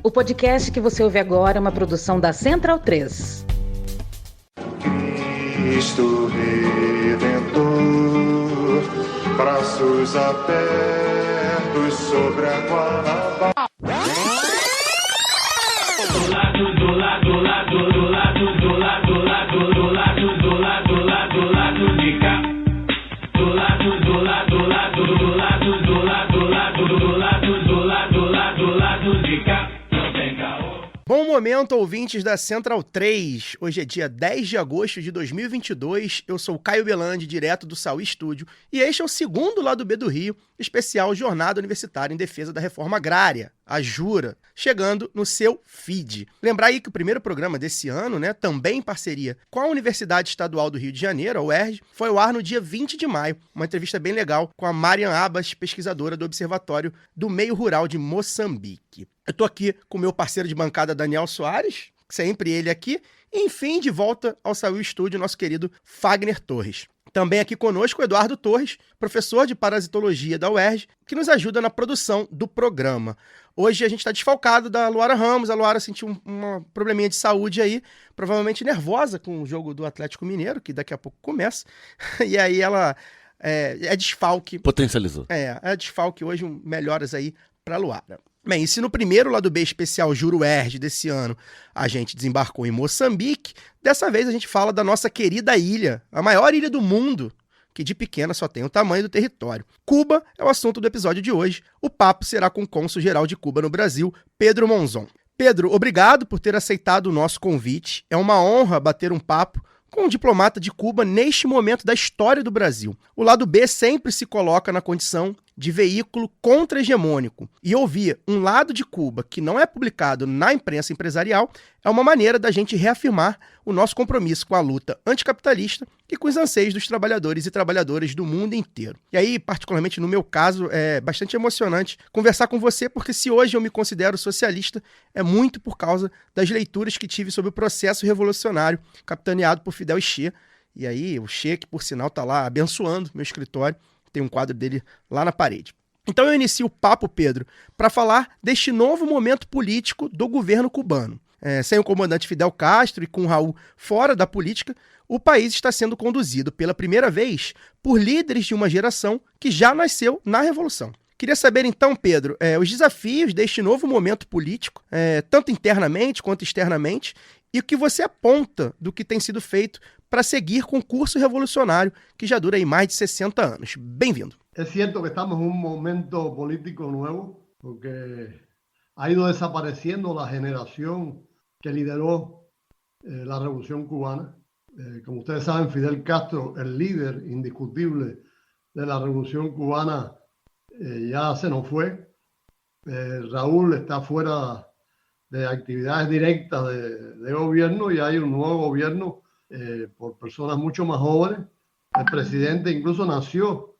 O podcast que você ouve agora é uma produção da Central 3. Cristo Redentor, braços abertos sobre a Guanabara. Bom momento, ouvintes da Central 3. Hoje é dia 10 de agosto de 2022. Eu sou o Caio Belandi, direto do Saúl Estúdio, e este é o segundo Lado B do Rio, especial Jornada Universitária em Defesa da Reforma Agrária, a JURA, chegando no seu feed. Lembrar aí que o primeiro programa desse ano, também em parceria com a Universidade Estadual do Rio de Janeiro, a UERJ, foi ao ar no dia 20 de maio, uma entrevista bem legal com a Marian Abbas, pesquisadora do Observatório do Meio Rural de Moçambique. Eu tô aqui com o meu parceiro de bancada, Daniel Soares, sempre ele aqui, e enfim, de volta ao Saúl Estúdio, nosso querido Fagner Torres. Também aqui conosco o Eduardo Torres, professor de parasitologia da UERJ, que nos ajuda na produção do programa. Hoje a gente está desfalcado da Luara Ramos. A Luara sentiu uma probleminha de saúde aí, provavelmente nervosa com o jogo do Atlético Mineiro, que daqui a pouco começa. E aí ela é desfalque. Potencializou. É desfalque hoje, melhoras aí para Luara. Bem, e se no primeiro Lado B especial Juro UERJ desse ano a gente desembarcou em Moçambique, dessa vez a gente fala da nossa querida ilha, a maior ilha do mundo, que de pequena só tem o tamanho do território. Cuba é o assunto do episódio de hoje. O papo será com o cônsul-geral de Cuba no Brasil, Pedro Monzon. Pedro, obrigado por ter aceitado o nosso convite. É uma honra bater um papo com um diplomata de Cuba neste momento da história do Brasil. O Lado B sempre se coloca na condição de veículo contra-hegemônico, e ouvir um lado de Cuba que não é publicado na imprensa empresarial é uma maneira da gente reafirmar o nosso compromisso com a luta anticapitalista e com os anseios dos trabalhadores e trabalhadoras do mundo inteiro. E aí, particularmente no meu caso, é bastante emocionante conversar com você, porque se hoje eu me considero socialista, é muito por causa das leituras que tive sobre o processo revolucionário capitaneado por Fidel Che. E aí, o Che, que por sinal está lá abençoando meu escritório, tem um quadro dele lá na parede. Então eu inicio o papo, Pedro, para falar deste novo momento político do governo cubano. Sem o comandante Fidel Castro e com Raul fora da política, o país está sendo conduzido pela primeira vez por líderes de uma geração que já nasceu na Revolução. Queria saber então, Pedro, os desafios deste novo momento político, tanto internamente quanto externamente, e o que você aponta do que tem sido feito para seguir com o curso revolucionário que já dura aí mais de 60 anos. Bem-vindo. Es cierto que estamos en un momento político nuevo, porque ha ido desapareciendo la generación que lideró la Revolución Cubana. Como ustedes saben, Fidel Castro, el líder indiscutible de la Revolución Cubana, ya se nos fue. Raúl está fuera de actividades directas de gobierno y hay un nuevo gobierno por personas mucho más jóvenes. El presidente incluso nació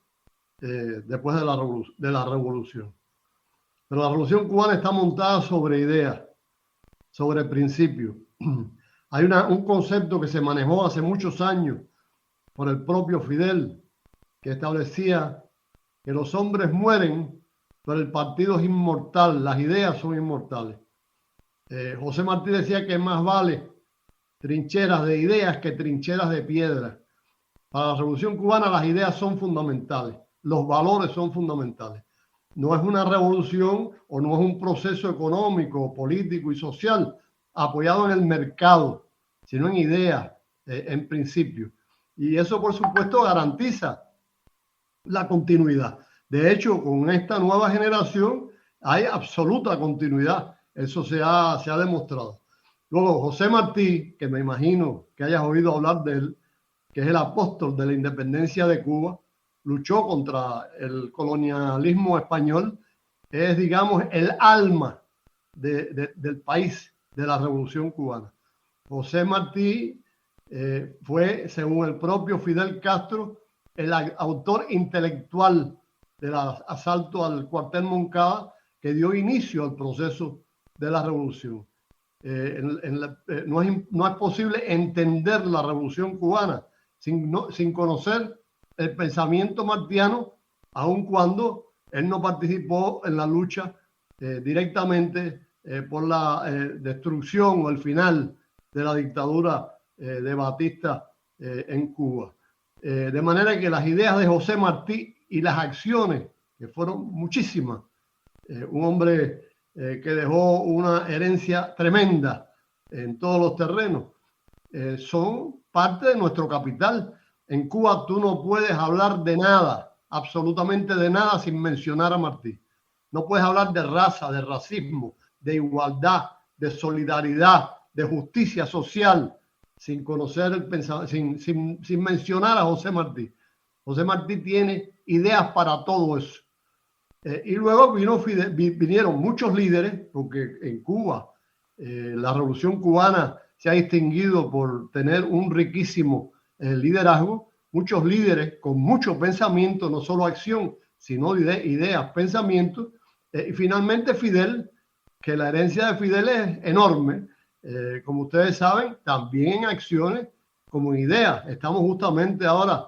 después de la revolución. Pero la revolución cubana está montada sobre ideas, sobre principios. Hay un concepto que se manejó hace muchos años por el propio Fidel, que establecía que los hombres mueren, pero el partido es inmortal, las ideas son inmortales. José Martí decía que más vale trincheras de ideas que trincheras de piedra. Para la Revolución Cubana las ideas son fundamentales, los valores son fundamentales. No es una revolución o no es un proceso económico, político y social apoyado en el mercado, sino en ideas, en principio. Y eso, por supuesto, garantiza la continuidad. De hecho, con esta nueva generación hay absoluta continuidad. Eso se ha demostrado. Luego, José Martí, que me imagino que hayas oído hablar de él, que es el apóstol de la independencia de Cuba, luchó contra el colonialismo español, es, digamos, el alma del país, de la Revolución Cubana. José Martí fue, según el propio Fidel Castro, el autor intelectual del asalto al cuartel Moncada que dio inicio al proceso de la revolución. No es posible entender la revolución cubana sin conocer el pensamiento martiano, aun cuando él no participó en la lucha directamente por la destrucción o el final de la dictadura de Batista en Cuba. De manera que las ideas de José Martí y las acciones, que fueron muchísimas, un hombre que dejó una herencia tremenda en todos los terrenos, son parte de nuestro capital. En Cuba tú no puedes hablar de nada, absolutamente de nada, sin mencionar a Martí. No puedes hablar de raza, de racismo, de igualdad, de solidaridad, de justicia social, sin conocer el pensamiento, sin mencionar a José Martí. José Martí tiene ideas para todo eso. Y luego vinieron muchos líderes, porque en Cuba la revolución cubana se ha distinguido por tener un riquísimo liderazgo, muchos líderes con mucho pensamiento, no solo acción, sino ideas, pensamientos. Y finalmente Fidel, que la herencia de Fidel es enorme, como ustedes saben, también en acciones como en ideas. Estamos justamente ahora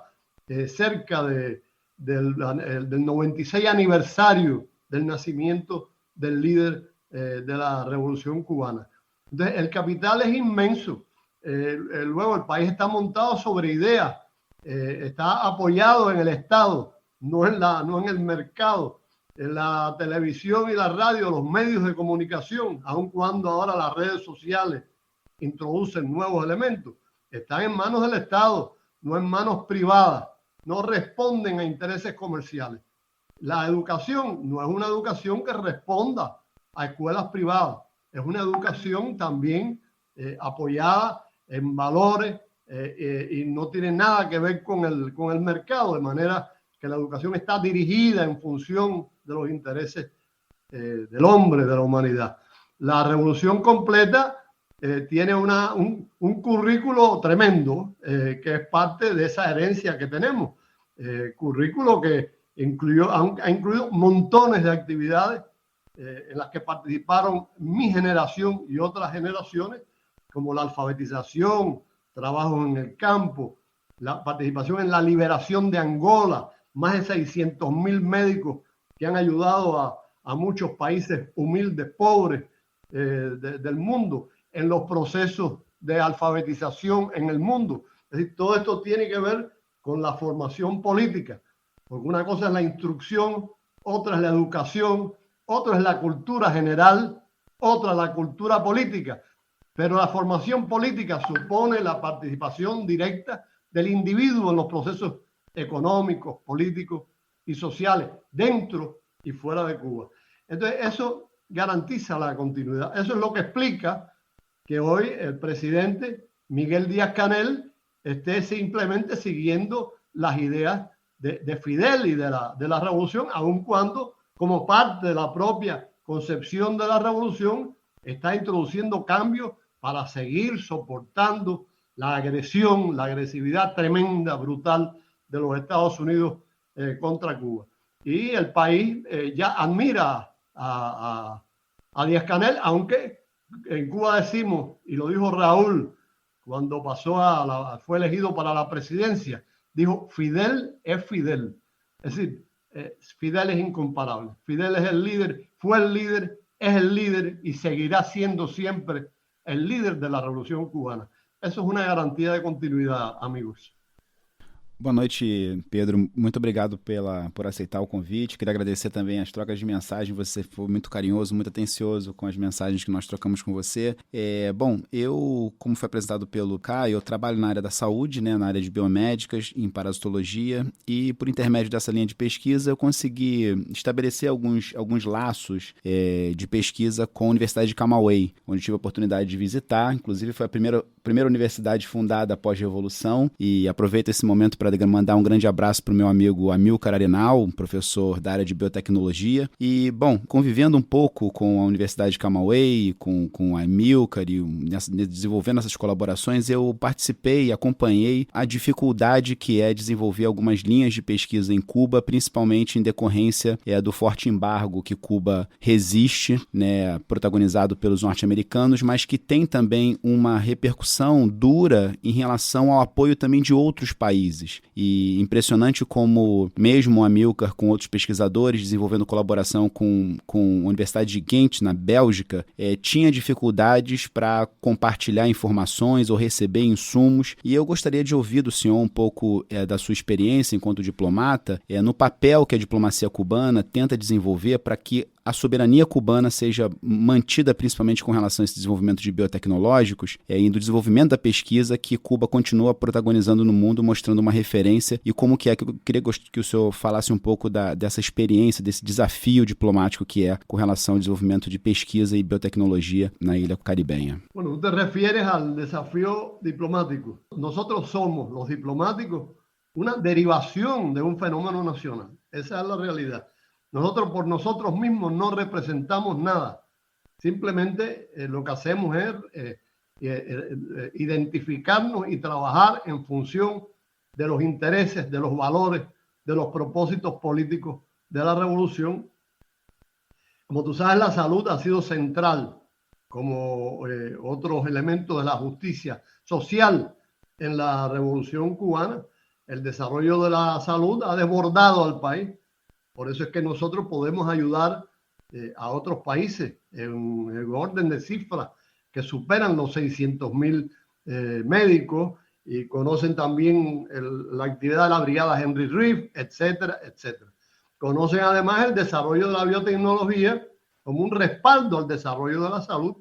cerca del 96 aniversario del nacimiento del líder de la Revolución Cubana. Entonces, el capital es inmenso. Luego, el país está montado sobre ideas, está apoyado en el Estado, no en el mercado. En la televisión y la radio, los medios de comunicación, aun cuando ahora las redes sociales introducen nuevos elementos, están en manos del Estado, no en manos privadas, no responden a intereses comerciales. La educación no es una educación que responda a escuelas privadas, es una educación también apoyada en valores y no tiene nada que ver con el mercado, de manera que la educación está dirigida en función de los intereses del hombre, de la humanidad. La revolución completa tiene un currículo tremendo que es parte de esa herencia que tenemos. Currículo que ha incluido montones de actividades en las que participaron mi generación y otras generaciones, como la alfabetización, trabajos en el campo, la participación en la liberación de Angola, más de 600.000 médicos que han ayudado a muchos países humildes, pobres del mundo, en los procesos de alfabetización en el mundo. Es decir, todo esto tiene que ver con la formación política, porque una cosa es la instrucción, otra es la educación, otra es la cultura general, otra la cultura política. Pero la formación política supone la participación directa del individuo en los procesos económicos, políticos y sociales, dentro y fuera de Cuba. Entonces, eso garantiza la continuidad. Eso es lo que explica que hoy el presidente Miguel Díaz-Canel esté simplemente siguiendo las ideas de Fidel y de la revolución, aun cuando, como parte de la propia concepción de la revolución, está introduciendo cambios para seguir soportando la agresión, la agresividad tremenda, brutal de los Estados Unidos contra Cuba. Y el país ya admira a Díaz-Canel, aunque en Cuba decimos, y lo dijo Raúl cuando fue elegido para la presidencia, dijo: Fidel es Fidel. Es decir, Fidel es incomparable. Fidel es el líder, fue el líder, es el líder y seguirá siendo siempre el líder de la Revolución Cubana. Eso es una garantía de continuidad, amigos. Boa noite, Pedro. Muito obrigado por aceitar o convite. Queria agradecer também as trocas de mensagem. Você foi muito carinhoso, muito atencioso com as mensagens que nós trocamos com você. Bom, eu, como foi apresentado pelo Caio, eu trabalho na área da saúde, né, na área de biomédicas, em parasitologia, e por intermédio dessa linha de pesquisa eu consegui estabelecer alguns laços de pesquisa com a Universidade de Camagüey, onde tive a oportunidade de visitar. Inclusive foi a primeira universidade fundada após a Revolução, e aproveito esse momento para mandar um grande abraço para o meu amigo Amilcar Arenal, professor da área de biotecnologia. E, bom, convivendo um pouco com a Universidade de Camagüey, com a Amilcar e desenvolvendo essas colaborações, eu participei e acompanhei a dificuldade que é desenvolver algumas linhas de pesquisa em Cuba, principalmente em decorrência do forte embargo que Cuba resiste, né, protagonizado pelos norte-americanos, mas que tem também uma repercussão dura em relação ao apoio também de outros países. país. E impressionante como mesmo o Amilcar, com outros pesquisadores, desenvolvendo colaboração com a Universidade de Ghent, na Bélgica, tinha dificuldades para compartilhar informações ou receber insumos. E eu gostaria de ouvir do senhor um pouco da sua experiência enquanto diplomata, no papel que a diplomacia cubana tenta desenvolver para que a soberania cubana seja mantida principalmente com relação a esse desenvolvimento de biotecnológicos e do desenvolvimento da pesquisa que Cuba continua protagonizando no mundo, mostrando uma referência e como que eu queria que o senhor falasse um pouco dessa experiência, desse desafio diplomático que é com relação ao desenvolvimento de pesquisa e biotecnologia na ilha caribenha. Bueno, tú te refieres al desafío diplomático. Nosotros somos, los diplomáticos, una derivación de un fenómeno nacional. Esa es la realidad. Nosotros por nosotros mismos no representamos nada. Simplemente lo que hacemos es identificarnos y trabajar en función de los intereses, de los valores, de los propósitos políticos de la revolución. Como tú sabes, la salud ha sido central como otros elementos de la justicia social en la revolución cubana. El desarrollo de la salud ha desbordado al país. Por eso es que nosotros podemos ayudar a otros países en el orden de cifras que superan los 600,000 médicos y conocen también la actividad de la brigada Henry Reeve, etcétera, etcétera. Conocen además el desarrollo de la biotecnología como un respaldo al desarrollo de la salud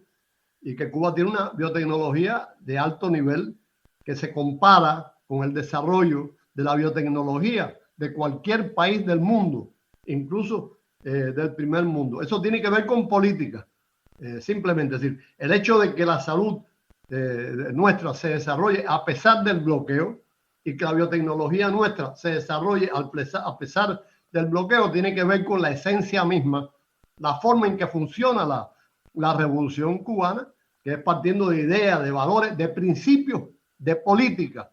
y que Cuba tiene una biotecnología de alto nivel que se compara con el desarrollo de la biotecnología de cualquier país del mundo, incluso del primer mundo. Eso tiene que ver con política, simplemente. Es decir, el hecho de que la salud nuestra se desarrolle a pesar del bloqueo y que la biotecnología nuestra se desarrolle a pesar del bloqueo tiene que ver con la esencia misma, la forma en que funciona la revolución cubana, que es partiendo de ideas, de valores, de principios, de política,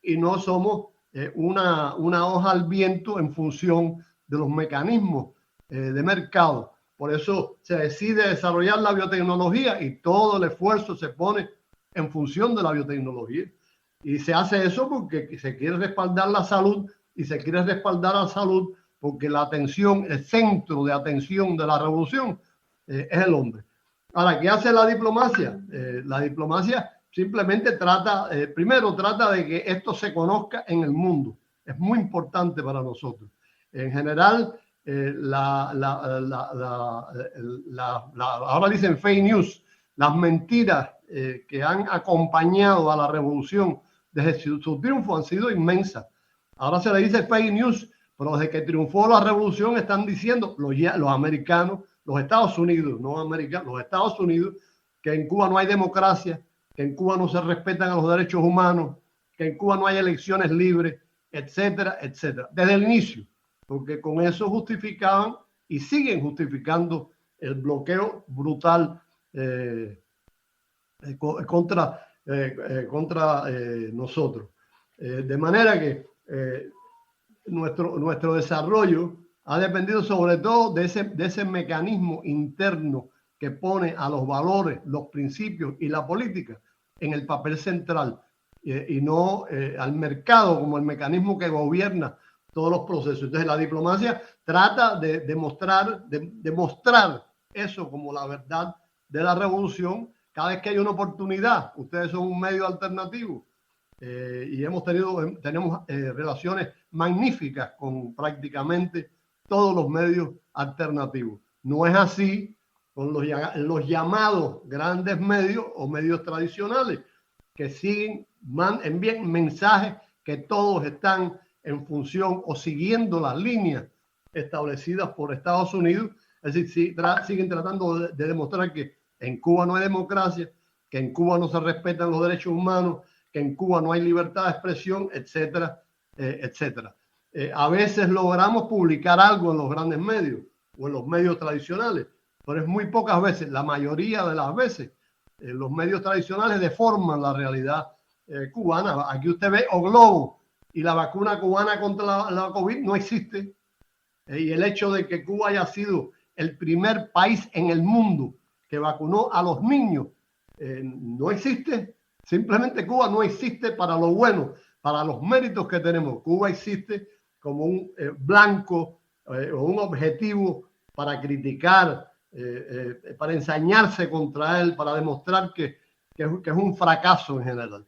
y no somos una hoja al viento en función de los mecanismos de mercado. Por eso se decide desarrollar la biotecnología y todo el esfuerzo se pone en función de la biotecnología. Y se hace eso porque se quiere respaldar la salud y se quiere respaldar la salud porque la atención, el centro de atención de la revolución es el hombre. Ahora, ¿qué hace la diplomacia? La diplomacia simplemente primero trata de que esto se conozca en el mundo. Es muy importante para nosotros. En general, ahora dicen fake news, las mentiras que han acompañado a la revolución desde su triunfo han sido inmensas. Ahora se le dice fake news, pero desde que triunfó la revolución están diciendo los americanos, los Estados Unidos, no americanos, los Estados Unidos, que en Cuba no hay democracia, que en Cuba no se respetan a los derechos humanos, que en Cuba no hay elecciones libres, etcétera, etcétera. Desde el inicio, porque con eso justificaban y siguen justificando el bloqueo brutal contra nosotros. De manera que nuestro desarrollo ha dependido sobre todo de ese mecanismo interno que pone a los valores, los principios y la política en el papel central y no al mercado como el mecanismo que gobierna todos los procesos. Entonces la diplomacia trata de demostrar eso como la verdad de la revolución cada vez que hay una oportunidad. Ustedes son un medio alternativo y tenemos relaciones magníficas con prácticamente todos los medios alternativos. No es así con los llamados grandes medios o medios tradicionales que envían mensajes que todos están en función o siguiendo las líneas establecidas por Estados Unidos. Es decir, siguen tratando de demostrar que en Cuba no hay democracia, que en Cuba no se respetan los derechos humanos, que en Cuba no hay libertad de expresión, etcétera, etcétera. A veces logramos publicar algo en los grandes medios o en los medios tradicionales, pero es muy pocas veces. La mayoría de las veces los medios tradicionales deforman la realidad cubana. Aquí usted ve O Globo y la vacuna cubana contra la COVID no existe. Y el hecho de que Cuba haya sido el primer país en el mundo que vacunó a los niños no existe. Simplemente Cuba no existe para lo bueno para los méritos que tenemos. Cuba existe como un blanco o un objetivo para criticar, para ensañarse contra él, para demostrar que es un fracaso en general.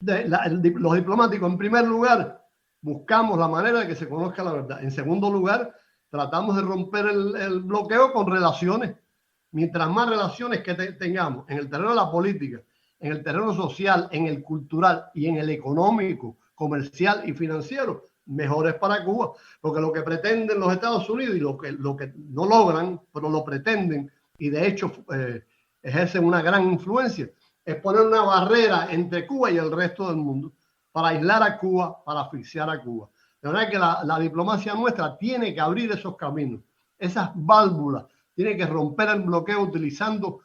Los diplomáticos, en primer lugar, buscamos la manera de que se conozca la verdad. En segundo lugar, tratamos de romper el bloqueo con relaciones. Mientras más relaciones que tengamos en el terreno de la política, en el terreno social, en el cultural y en el económico, comercial y financiero, mejor es para Cuba. Porque lo que pretenden los Estados Unidos y lo que no logran, pero lo pretenden y de hecho ejercen una gran influencia, es poner una barrera entre Cuba y el resto del mundo para aislar a Cuba, para asfixiar a Cuba. De verdad que la diplomacia nuestra tiene que abrir esos caminos, esas válvulas, tiene que romper el bloqueo utilizando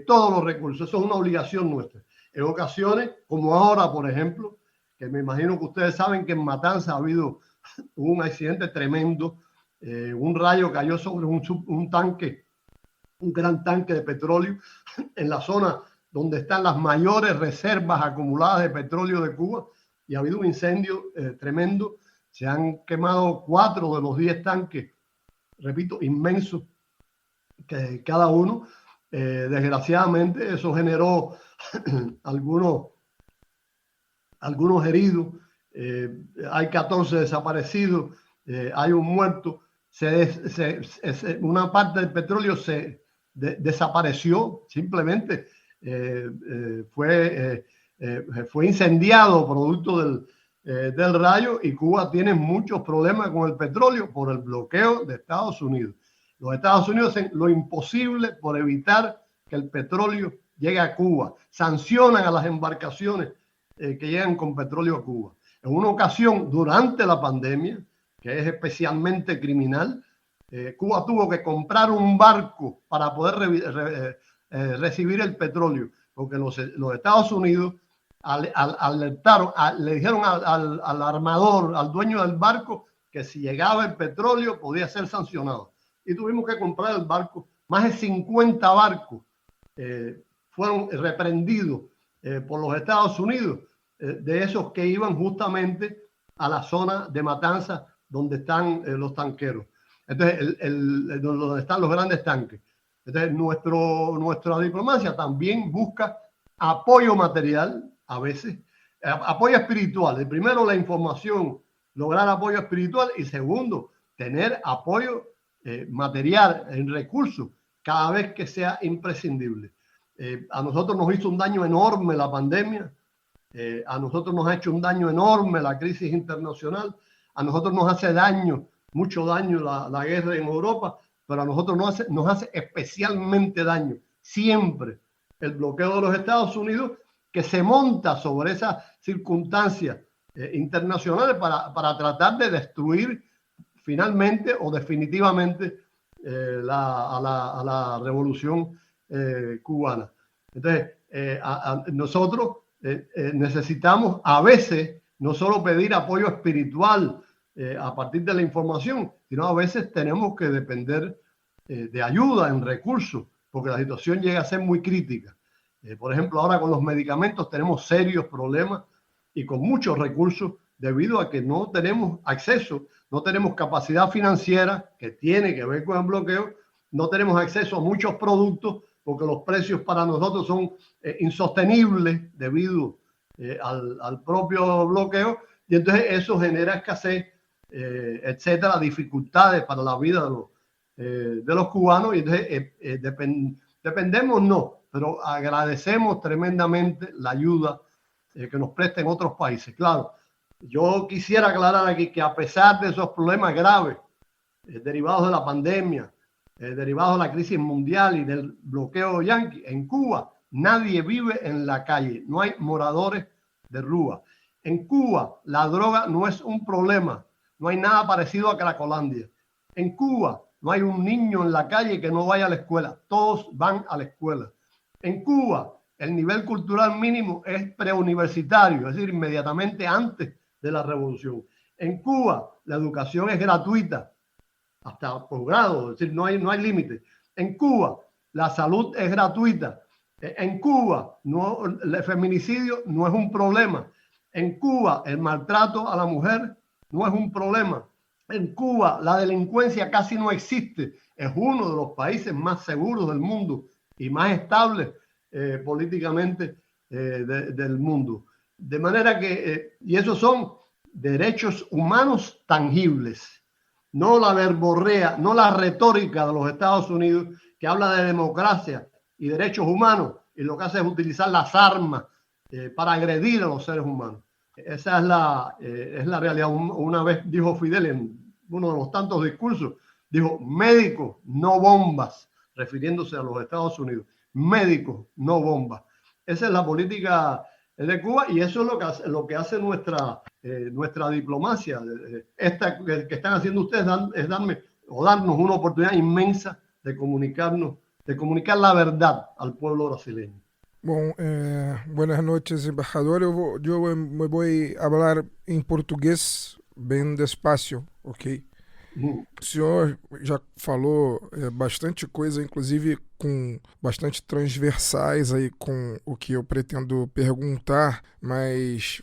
todos los recursos. Eso es una obligación nuestra. En ocasiones, como ahora, por ejemplo, que me imagino que ustedes saben que en Matanzas hubo un accidente tremendo, un rayo cayó sobre un tanque, un gran tanque de petróleo en la zona donde están las mayores reservas acumuladas de petróleo de Cuba, y ha habido un incendio tremendo. Se han quemado 4 de los 10 tanques, repito, inmensos, que cada uno. Desgraciadamente eso generó algunos heridos, hay 14 desaparecidos, hay un muerto, una parte del petróleo se desapareció, simplemente fue incendiado producto del rayo, y Cuba tiene muchos problemas con el petróleo por el bloqueo de Estados Unidos. Los Estados Unidos hacen lo imposible por evitar que el petróleo llegue a Cuba. Sancionan a las embarcaciones que llegan con petróleo a Cuba. En una ocasión, durante la pandemia, que es especialmente criminal, Cuba tuvo que comprar un barco para poder recibir el petróleo, porque los Estados Unidos alertaron, le dijeron al armador, al dueño del barco, que si llegaba el petróleo podía ser sancionado. Y tuvimos que comprar el barco. Más de 50 barcos fueron reprendidos por los Estados Unidos, de esos que iban justamente a la zona de Matanzas donde están los tanqueros. Entonces, donde están los grandes tanques. Entonces, nuestra diplomacia también busca apoyo material, a veces, apoyo espiritual. El primero, la información, lograr apoyo espiritual, y segundo, tener apoyo material, en recursos, cada vez que sea imprescindible. A nosotros nos hizo un daño enorme la pandemia, a nosotros nos ha hecho un daño enorme la crisis internacional, a nosotros nos hace daño, mucho daño la guerra en Europa, pero a nosotros nos hace especialmente daño siempre el bloqueo de los Estados Unidos, que se monta sobre esas circunstancias internacionales para tratar de destruir finalmente o definitivamente a la revolución cubana. Entonces, nosotros necesitamos a veces no solo pedir apoyo espiritual a partir de la información, sino a veces tenemos que depender de ayuda en recursos, porque la situación llega a ser muy crítica. Por ejemplo, ahora con los medicamentos tenemos serios problemas y con muchos recursos, debido a que no tenemos acceso, no tenemos capacidad financiera, que tiene que ver con el bloqueo, no tenemos acceso a muchos productos porque los precios para nosotros son insostenibles debido al propio bloqueo, y entonces eso genera escasez, etcétera, dificultades para la vida de los cubanos, y entonces dependemos, no, pero agradecemos tremendamente la ayuda que nos prestan otros países. Claro, yo quisiera aclarar aquí que a pesar de esos problemas graves derivados de la pandemia, derivados de la crisis mundial y del bloqueo yanqui, en Cuba nadie vive en la calle, no hay moradores de rúa. En Cuba la droga no es un problema, no hay nada parecido a Cracolandia. En Cuba no hay un niño en la calle que no vaya a la escuela, todos van a la escuela. En Cuba el nivel cultural mínimo es preuniversitario, es decir, inmediatamente antes de la revolución. En Cuba la educación es gratuita hasta posgrado, es decir, no hay límite. En Cuba la salud es gratuita. En Cuba el feminicidio no es un problema. En Cuba, el maltrato a la mujer no es un problema. En Cuba, la delincuencia casi no existe. Es uno de los países más seguros del mundo y más estables políticamente del mundo. De manera que, y esos son derechos humanos tangibles, no la verborrea, no la retórica de los Estados Unidos que habla de democracia y derechos humanos y lo que hace es utilizar las armas para agredir a los seres humanos. Esa es la realidad. Una vez dijo Fidel en uno de los tantos discursos, dijo, médicos, no bombas, refiriéndose a los Estados Unidos. Médicos, no bombas. Esa es la política de Cuba y eso es lo que hace nuestra diplomacia. Esta que están haciendo ustedes es darnos una oportunidad inmensa de comunicar la verdad al pueblo brasileño. Bom, buenas noches, embaixador. Eu vou falar em português bem despacio, ok? O senhor já falou bastante coisa, inclusive com bastante transversais aí com o que eu pretendo perguntar, mas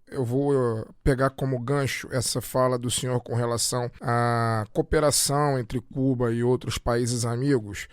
eu vou pegar como gancho essa fala do senhor com relação à cooperação entre Cuba e outros países amigos,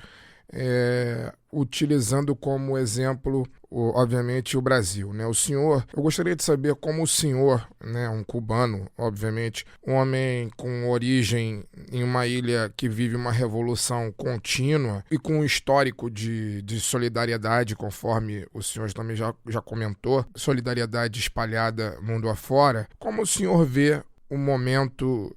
utilizando como exemplo, obviamente, o Brasil, né? Eu gostaria de saber como o senhor, né, um cubano, obviamente, um homem com origem em uma ilha que vive uma revolução contínua e com um histórico de solidariedade, conforme o senhor também já comentou, solidariedade espalhada mundo afora, como o senhor vê o momento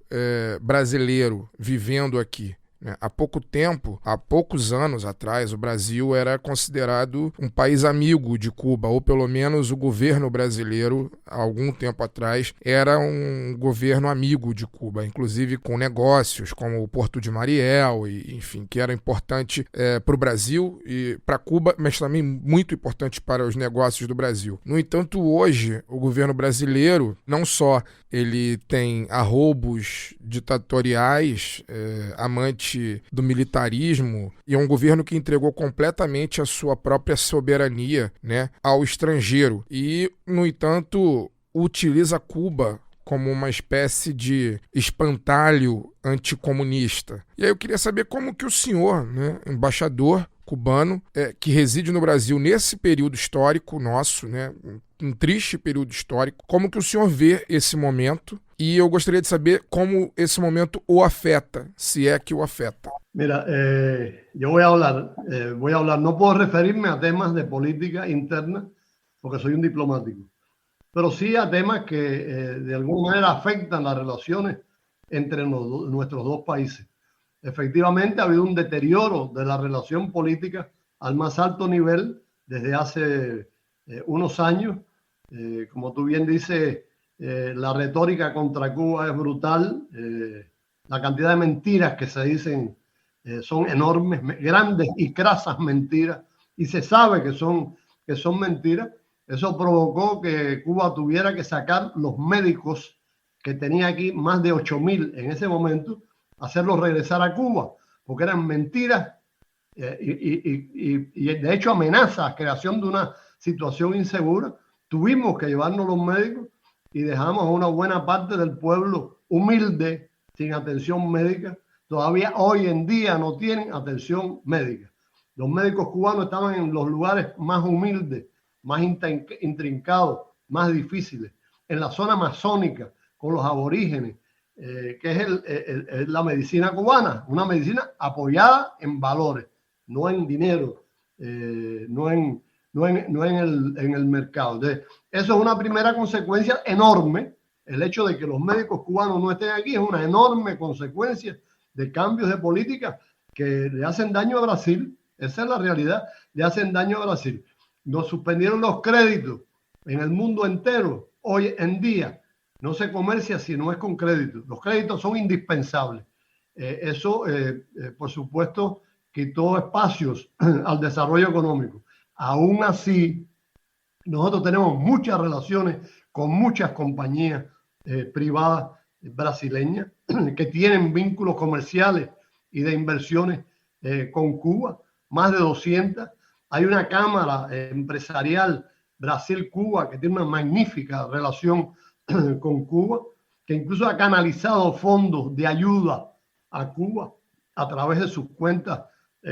brasileiro vivendo aqui? Há pouco tempo, há poucos anos atrás, o Brasil era considerado um país amigo de Cuba, ou pelo menos o governo brasileiro, há algum tempo atrás, era um governo amigo de Cuba, inclusive com negócios como o Porto de Mariel, e, enfim, que era importante para o Brasil e para Cuba, mas também muito importante para os negócios do Brasil. No entanto, hoje, o governo brasileiro, não só ele tem arroubos ditatoriais, amante do militarismo, e é um governo que entregou completamente a sua própria soberania, né, ao estrangeiro. E, no entanto, utiliza Cuba como uma espécie de espantalho anticomunista. E aí eu queria saber como que o senhor, né, embaixador cubano, que reside no Brasil nesse período histórico nosso, né, um triste período histórico, como que o senhor vê esse momento, e eu gostaria de saber como esse momento o afeta, se é que o afeta. Mira, yo voy a hablar, no puedo referirme a temas de política interna, porque soy un diplomático, pero sí a temas que de alguna manera afectan las relaciones entre nuestros dos países. Efectivamente, ha habido un deterioro de la relación política al más alto nivel desde hace unos años. Como tú bien dices, la retórica contra Cuba es brutal. La cantidad de mentiras que se dicen son enormes, grandes y crasas mentiras, y se sabe que son mentiras. Eso provocó que Cuba tuviera que sacar los médicos que tenía aquí, más de 8.000 en ese momento, hacerlos regresar a Cuba, porque eran mentiras y de hecho amenazas, creación de una situación insegura. Tuvimos que llevarnos los médicos y dejamos a una buena parte del pueblo humilde, sin atención médica. Todavía hoy en día no tienen atención médica. Los médicos cubanos estaban en los lugares más humildes, más intrincados, más difíciles, en la zona amazónica, con los aborígenes, que es la medicina cubana, una medicina apoyada en valores, no en dinero, no en el mercado. Entonces, eso es una primera consecuencia enorme. El hecho de que los médicos cubanos no estén aquí es una enorme consecuencia de cambios de política que le hacen daño a Brasil. Esa es la realidad, le hacen daño a Brasil. Nos suspendieron los créditos en el mundo entero. Hoy en día no se comercia si no es con crédito. Los créditos son indispensables. Eso, por supuesto, quitó espacios al desarrollo económico. Aún así, nosotros tenemos muchas relaciones con muchas compañías privadas brasileñas que tienen vínculos comerciales y de inversiones con Cuba, más de 200. Hay una cámara empresarial Brasil-Cuba, que tiene una magnífica relación con Cuba, que incluso ha canalizado fondos de ayuda a Cuba a través de sus cuentas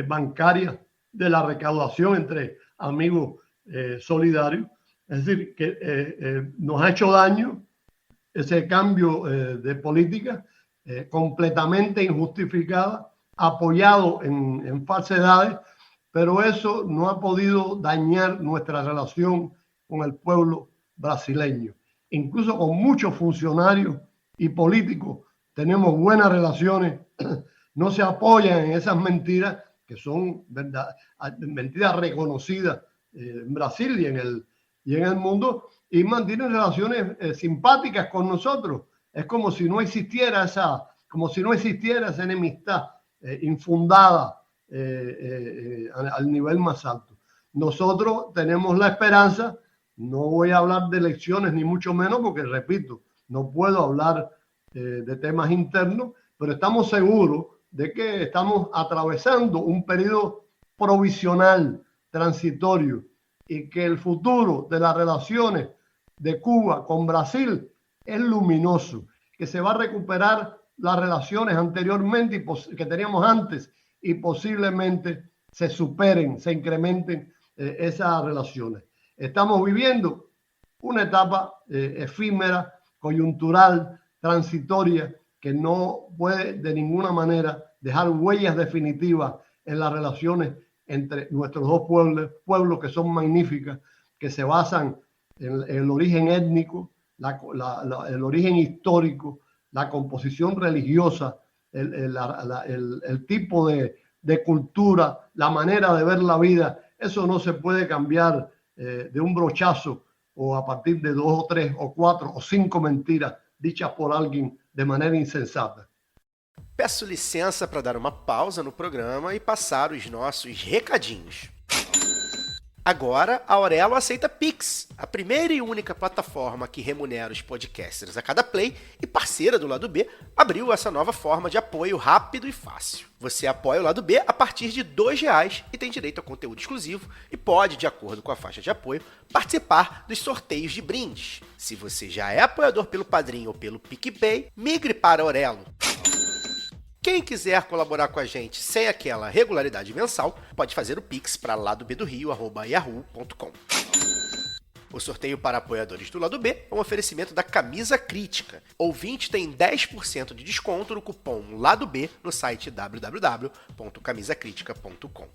bancarias de la recaudación entre amigos solidarios. Es decir, que nos ha hecho daño ese cambio de política completamente injustificada, apoyado en falsedades, pero eso no ha podido dañar nuestra relación con el pueblo brasileño. Incluso con muchos funcionarios y políticos tenemos buenas relaciones, no se apoyan en esas mentiras que son mentiras reconocidas en Brasil y en el mundo, y mantienen relaciones simpáticas con nosotros. Es como si no existiera esa enemistad infundada al nivel más alto. Nosotros tenemos la esperanza, no voy a hablar de elecciones ni mucho menos porque, repito, no puedo hablar de temas internos, pero estamos seguros de que estamos atravesando un periodo provisional, transitorio, y que el futuro de las relaciones de Cuba con Brasil es luminoso, que se va a recuperar las relaciones anteriormente que teníamos antes y posiblemente se superen, se incrementen esas relaciones. Estamos viviendo una etapa efímera, coyuntural, transitoria, que no puede de ninguna manera dejar huellas definitivas en las relaciones entre nuestros dos pueblos que son magníficas, que se basan en el origen étnico, el origen histórico, la composición religiosa, el tipo de cultura, la manera de ver la vida. Eso no se puede cambiar de un brochazo o a partir de 2 o 3 o 4 o 5 mentiras dichas por alguém de maneira insensata. Peço licença para dar uma pausa no programa e passar os nossos recadinhos. Agora, a Aurelo aceita Pix, a primeira e única plataforma que remunera os podcasters a cada play e parceira do Lado B, abriu essa nova forma de apoio rápido e fácil. Você apoia o Lado B a partir de R$2 e tem direito a conteúdo exclusivo e pode, de acordo com a faixa de apoio, participar dos sorteios de brindes. Se você já é apoiador pelo Padrim ou pelo PicPay, migre para a Aurelo. Quem quiser colaborar com a gente sem aquela regularidade mensal, pode fazer o Pix para ladobedorio@yahoo.com. O sorteio para apoiadores do Lado B é um oferecimento da Camisa Crítica. Ouvinte tem 10% de desconto no cupom Lado B no site www.camisacritica.com.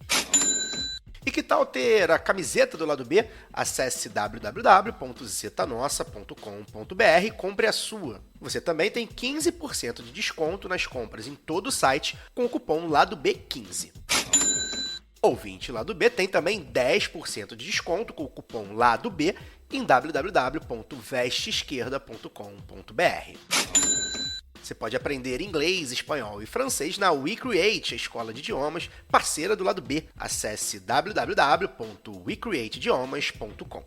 E que tal ter a camiseta do Lado B? Acesse www.zetanossa.com.br e compre a sua. Você também tem 15% de desconto nas compras em todo o site com o cupom Lado B15. Ouvinte Lado B tem também 10% de desconto com o cupom Lado B em www.vesteesquerda.com.br. Você pode aprender inglês, espanhol e francês na WeCreate, a escola de idiomas parceira do Lado B. Acesse www.wecreateidiomas.com.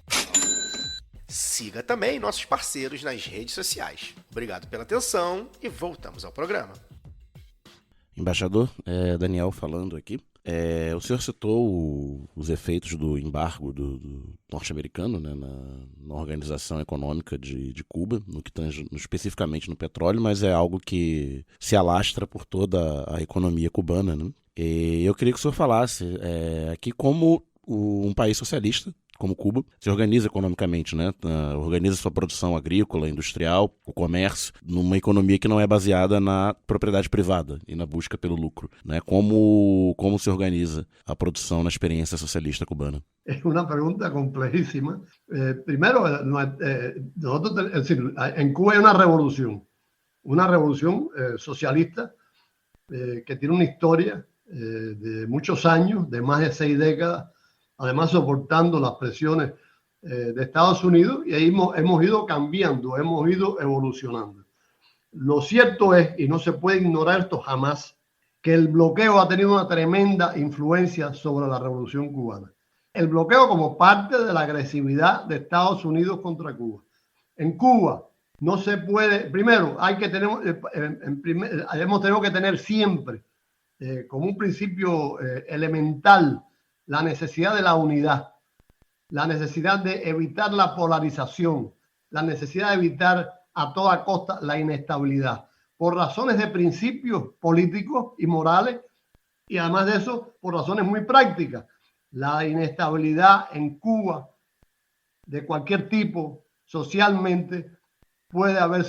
Siga também nossos parceiros nas redes sociais. Obrigado pela atenção e voltamos ao programa. Embaixador, Daniel falando aqui. O senhor citou os efeitos do embargo do norte-americano, né, na organização econômica de Cuba, no que tange especificamente no petróleo, mas é algo que se alastra por toda a economia cubana, né? E eu queria que o senhor falasse aqui como um país socialista, como Cuba, se organiza economicamente, né? Organiza sua produção agrícola, industrial, o comércio, numa economia que não é baseada na propriedade privada e na busca pelo lucro, né? Como se organiza a produção na experiência socialista cubana? Es una pregunta complejísima. Primero, nosotros, es decir, en Cuba hay una revolución socialista que tiene una historia de muchos años, de más de 6 décadas, además soportando las presiones de Estados Unidos, y ahí hemos ido cambiando, hemos ido evolucionando. Lo cierto es, y no se puede ignorar esto jamás, que el bloqueo ha tenido una tremenda influencia sobre la revolución cubana. El bloqueo como parte de la agresividad de Estados Unidos contra Cuba. En Cuba no se puede, primero hay que tener, hemos tenido que tener siempre como un principio elemental la necesidad de la unidad. la necesidad de evitar la polarización, la necesidad de evitar a toda costa la inestabilidad, por razones de principios políticos y morales, y además de eso, por razones muy prácticas. La inestabilidad en Cuba, de cualquier tipo, socialmente, pudo haber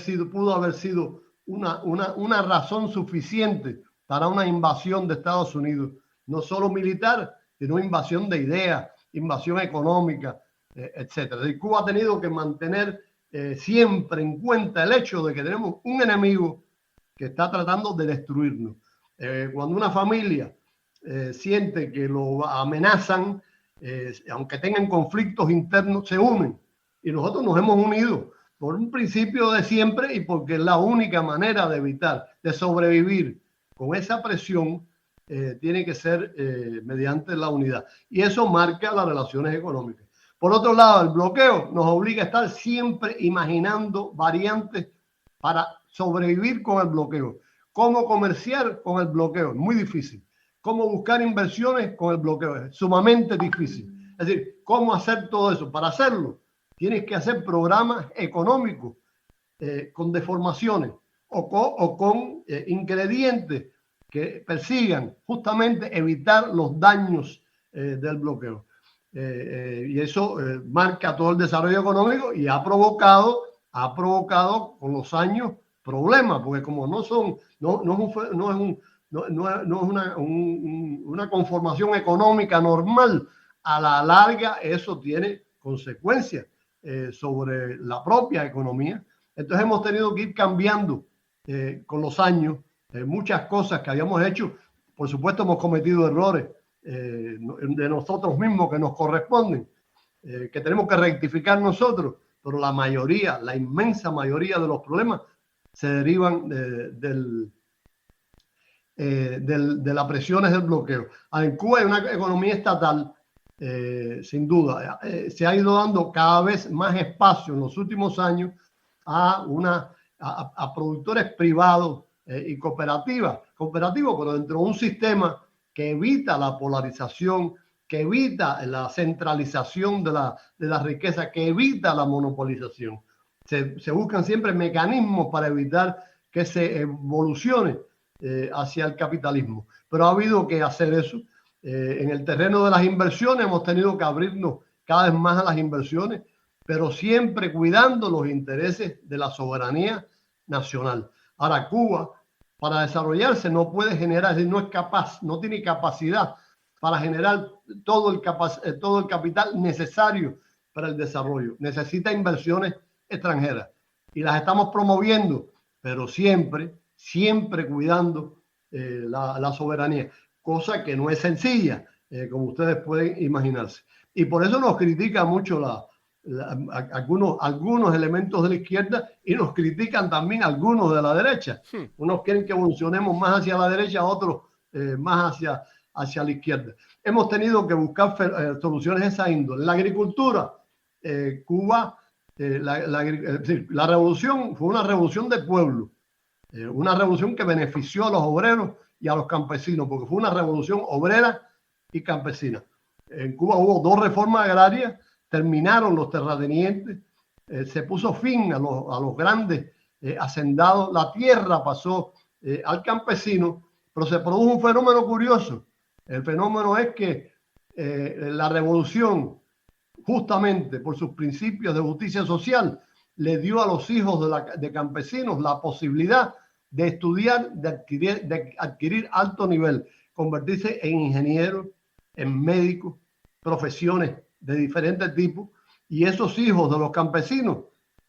sido una razón suficiente para una invasión de Estados Unidos, no solo militar, sino invasión de ideas, invasión económica, etc. Y Cuba ha tenido que mantener siempre en cuenta el hecho de que tenemos un enemigo que está tratando de destruirnos. Cuando una familia siente que lo amenazan, aunque tengan conflictos internos, se unen. Y nosotros nos hemos unido por un principio de siempre y porque es la única manera de evitar, de sobrevivir con esa presión, tiene que ser mediante la unidad. Y eso marca las relaciones económicas. Por otro lado, el bloqueo nos obliga a estar siempre imaginando variantes para sobrevivir con el bloqueo. ¿Cómo comerciar con el bloqueo? Es muy difícil. ¿Cómo buscar inversiones con el bloqueo? Es sumamente difícil. Es decir, ¿cómo hacer todo eso? Para hacerlo, tienes que hacer programas económicos con deformaciones o con ingredientes que persigan justamente evitar los daños del bloqueo. Y eso marca todo el desarrollo económico y ha provocado con los años problemas, porque como no es una conformación económica normal, a la larga eso tiene consecuencias sobre la propia economía. Entonces hemos tenido que ir cambiando con los años muchas cosas que habíamos hecho. Por supuesto hemos cometido errores de nosotros mismos que nos corresponden, que tenemos que rectificar nosotros, pero la mayoría, la inmensa mayoría de los problemas se derivan de las presiones del bloqueo. En Cuba hay una economía estatal, sin duda. Se ha ido dando cada vez más espacio en los últimos años a productores privados y cooperativos, pero dentro de un sistema que evita la polarización, que evita la centralización de la riqueza, que evita la monopolización. Se buscan siempre mecanismos para evitar que se evolucione hacia el capitalismo. Pero ha habido que hacer eso. En el terreno de las inversiones hemos tenido que abrirnos cada vez más a las inversiones, pero siempre cuidando los intereses de la soberanía nacional. Ahora, Cuba, para desarrollarse, no puede generar, es decir, no es capaz, no tiene capacidad para generar todo el capital necesario para el desarrollo. Necesita inversiones extranjeras y las estamos promoviendo, pero siempre cuidando la soberanía, cosa que no es sencilla, como ustedes pueden imaginarse. Y por eso nos critica mucho algunos elementos de la izquierda y nos critican también algunos de la derecha. Unos quieren que evolucionemos más hacia la derecha, otros más hacia la izquierda. Hemos tenido que buscar soluciones de esa índole. La agricultura, Cuba, la revolución fue una revolución de pueblo, una revolución que benefició a los obreros y a los campesinos, porque fue una revolución obrera y campesina. En Cuba hubo 2 reformas agrarias, terminaron los terratenientes, se puso fin a los grandes hacendados, la tierra pasó al campesino, pero se produjo un fenómeno curioso. El fenómeno es que la revolución, justamente por sus principios de justicia social, le dio a los hijos de campesinos la posibilidad de estudiar, de adquirir alto nivel, convertirse en ingenieros, en médicos, profesiones de diferentes tipos, y esos hijos de los campesinos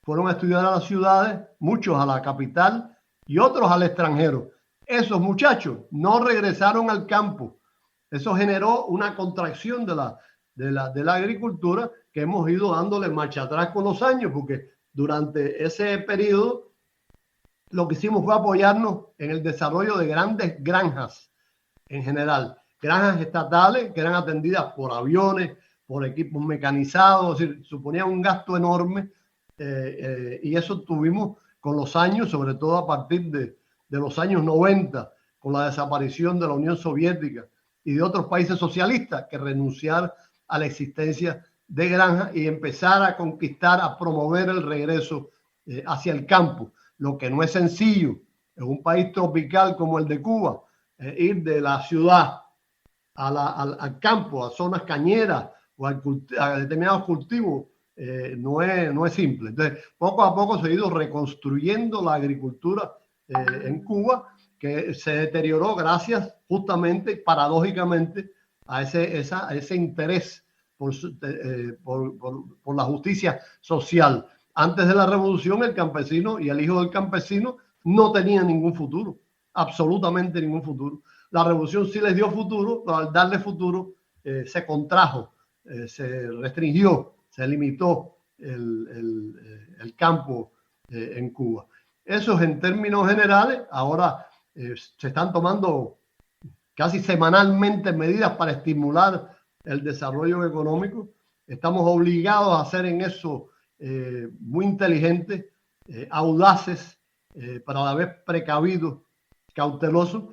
fueron a estudiar a las ciudades, muchos a la capital y otros al extranjero. Esos muchachos no regresaron al campo. Eso generó una contracción de la agricultura que hemos ido dándole marcha atrás con los años, porque durante ese periodo lo que hicimos fue apoyarnos en el desarrollo de grandes granjas en general, granjas estatales que eran atendidas por aviones, por equipos mecanizados, es decir, suponía un gasto enorme, y eso tuvimos con los años, sobre todo a partir de los años 90, con la desaparición de la Unión Soviética y de otros países socialistas que renunciaron a la existencia de granja y empezar a conquistar, a promover el regreso hacia el campo, lo que no es sencillo en un país tropical como el de Cuba, ir de la ciudad al campo, a zonas cañeras o a determinados cultivos, no es simple. Entonces, poco a poco se ha ido reconstruyendo la agricultura en Cuba, que se deterioró gracias justamente, paradójicamente, a ese interés por la justicia social. Antes de la revolución, el campesino y el hijo del campesino no tenían ningún futuro, absolutamente ningún futuro. La revolución sí les dio futuro, pero al darle futuro se contrajo, se restringió, se limitó el campo en Cuba. Eso es en términos generales. Ahora se están tomando casi semanalmente medidas para estimular el desarrollo económico. Estamos obligados a ser en eso muy inteligentes, audaces, pero a la vez precavidos, cautelosos,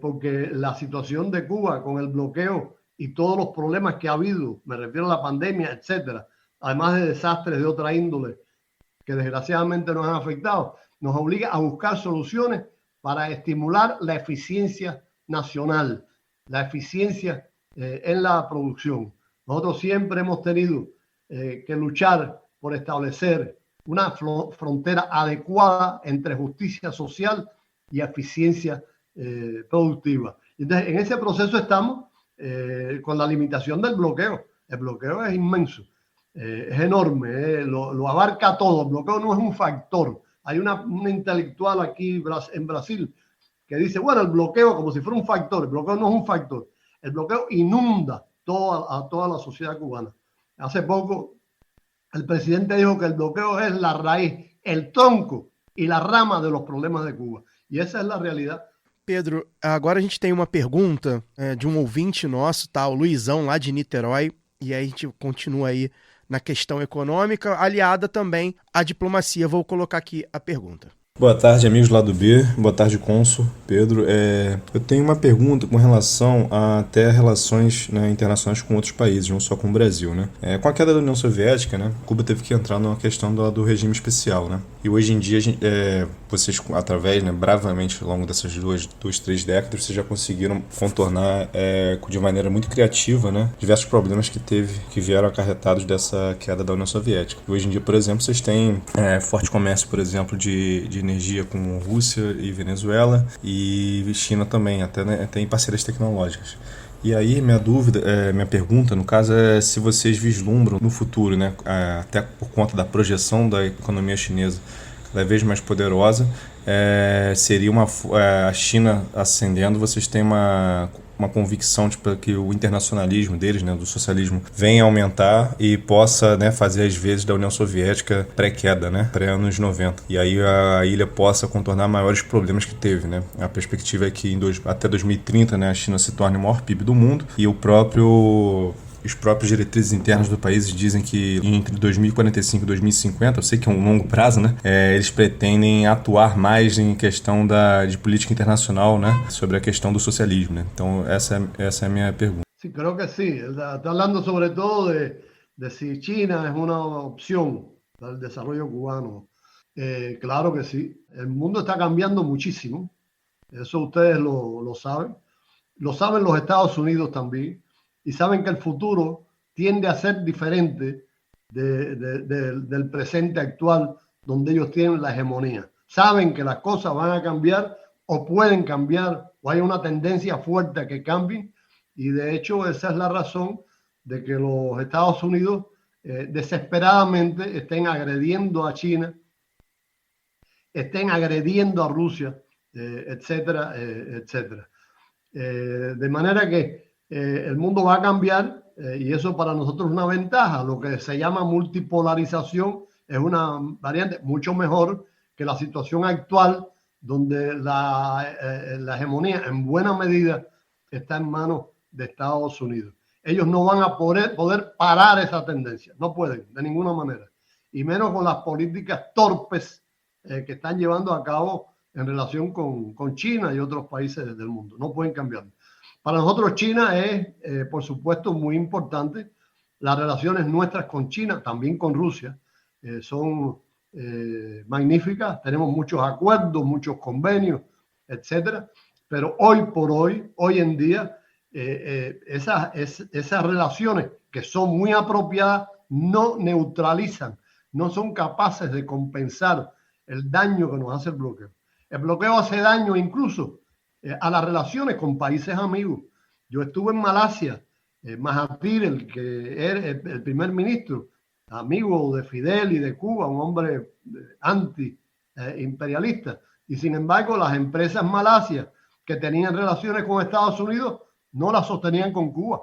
porque la situación de Cuba con el bloqueo y todos los problemas que ha habido, me refiero a la pandemia, etcétera, además de desastres de otra índole que desgraciadamente nos han afectado, nos obliga a buscar soluciones para estimular la eficiencia nacional, la eficiencia en la producción. Nosotros siempre hemos tenido que luchar por establecer una frontera adecuada entre justicia social y eficiencia productiva. Entonces, en ese proceso estamos con la limitación del bloqueo. El bloqueo es inmenso, es enorme, lo abarca todo. El bloqueo no es un factor. Hay una intelectual aquí en Brasil que dice, bueno, el bloqueo como si fuera un factor. El bloqueo no es un factor. El bloqueo inunda a toda la sociedad cubana. Hace poco el presidente dijo que el bloqueo es la raíz, el tronco e la rama de los problemas de Cuba. E essa é a realidade. Pedro, agora a gente tem uma pergunta de um ouvinte nosso, tá? O Luizão, lá de Niterói, e aí a gente continua aí na questão econômica, aliada também à diplomacia. Vou colocar aqui a pergunta. Boa tarde, amigos lá do B. Boa tarde, cônsul Pedro. Eu tenho uma pergunta com relação a até relações, né, internacionais com outros países, não só com o Brasil, né? Com a queda da União Soviética, né, Cuba teve que entrar numa questão do regime especial, né? E hoje em dia, vocês, através, né, bravamente, ao longo dessas duas, 3 décadas, vocês já conseguiram contornar de maneira muito criativa, né, diversos problemas que vieram acarretados dessa queda da União Soviética. E hoje em dia, por exemplo, vocês têm forte comércio, por exemplo, de energia com Rússia e Venezuela e China também, até em parcerias tecnológicas. E aí minha pergunta, no caso, é se vocês vislumbram no futuro, né, até por conta da projeção da economia chinesa cada vez mais poderosa, seria a China ascendendo, vocês têm uma convicção tipo, que o internacionalismo deles, né, do socialismo, venha aumentar e possa, né, fazer as vezes da União Soviética pré-queda, né, pré-anos 90. E aí a ilha possa contornar maiores problemas que teve. Né? A perspectiva é que até 2030, né, a China se torne o maior PIB do mundo e os próprios diretrizes internos do país dizem que entre 2045 e 2050, eu sei que é um longo prazo, né? Eles pretendem atuar mais em questão de política internacional, né? Sobre a questão do socialismo, né? Então, essa é a minha pergunta. Sí, creo que sí. Está hablando sobre todo de si China es una opción para el desarrollo cubano. Claro que sí. El mundo está cambiando muchísimo. Eso ustedes lo saben. Lo saben los Estados Unidos también. Y saben que el futuro tiende a ser diferente del presente actual, donde ellos tienen la hegemonía. Saben que las cosas van a cambiar o pueden cambiar, o hay una tendencia fuerte a que cambien, y de hecho esa es la razón de que los Estados Unidos desesperadamente estén agrediendo a China, estén agrediendo a Rusia, etcétera, etcétera. De manera que el mundo va a cambiar y eso para nosotros es una ventaja. Lo que se llama multipolarización es una variante mucho mejor que la situación actual, donde la hegemonía en buena medida está en manos de Estados Unidos. Ellos no van a poder parar esa tendencia, no pueden de ninguna manera, y menos con las políticas torpes que están llevando a cabo en relación con China y otros países del mundo. No pueden cambiar. Para nosotros China es, por supuesto, muy importante Las relaciones nuestras con China, también con Rusia, son magníficas. Tenemos muchos acuerdos, muchos convenios, etcétera. Pero hoy por hoy, hoy en día, esas relaciones que son muy apropiadas no neutralizan, no son capaces de compensar el daño que nos hace el bloqueo. El bloqueo hace daño incluso a las relaciones con países amigos. Yo estuve en Malasia, Mahathir, el que era el primer ministro, amigo de Fidel y de Cuba, un hombre anti-imperialista. Y sin embargo, las empresas malasias que tenían relaciones con Estados Unidos no las sostenían con Cuba.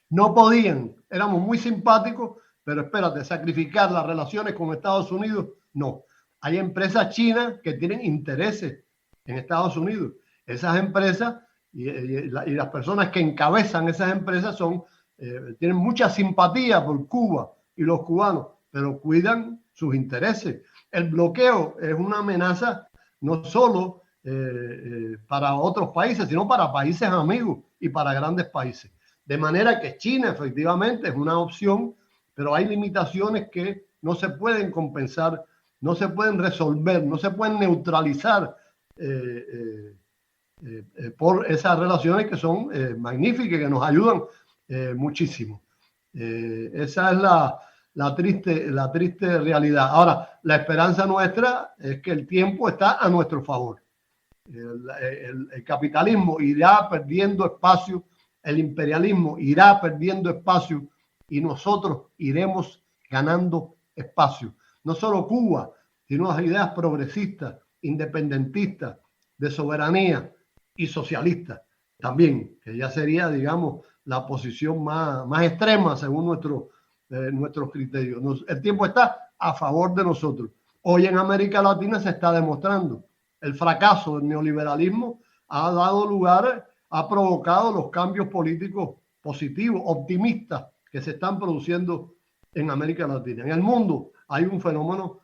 No podían. Éramos muy simpáticos, pero espérate, sacrificar las relaciones con Estados Unidos, no. Hay empresas chinas que tienen intereses en Estados Unidos. Esas empresas y las personas que encabezan esas empresas tienen mucha simpatía por Cuba y los cubanos, pero cuidan sus intereses. El bloqueo es una amenaza no solo para otros países, sino para países amigos y para grandes países. De manera que China efectivamente es una opción, pero hay limitaciones que no se pueden compensar, no se pueden resolver, no se pueden neutralizar por esas relaciones que son magníficas, que nos ayudan muchísimo. Esa es la triste realidad. Ahora, la esperanza nuestra es que el tiempo está a nuestro favor. El capitalismo irá perdiendo espacio, el imperialismo irá perdiendo espacio y nosotros iremos ganando espacio. No solo Cuba, sino las ideas progresistas, independentistas, de soberanía y socialistas también, que ya sería, digamos, la posición más extrema según nuestros criterios. El tiempo está a favor de nosotros. Hoy en América Latina se está demostrando. El fracaso del neoliberalismo ha provocado los cambios políticos positivos, optimistas, que se están produciendo en América Latina. En el mundo hay un fenómeno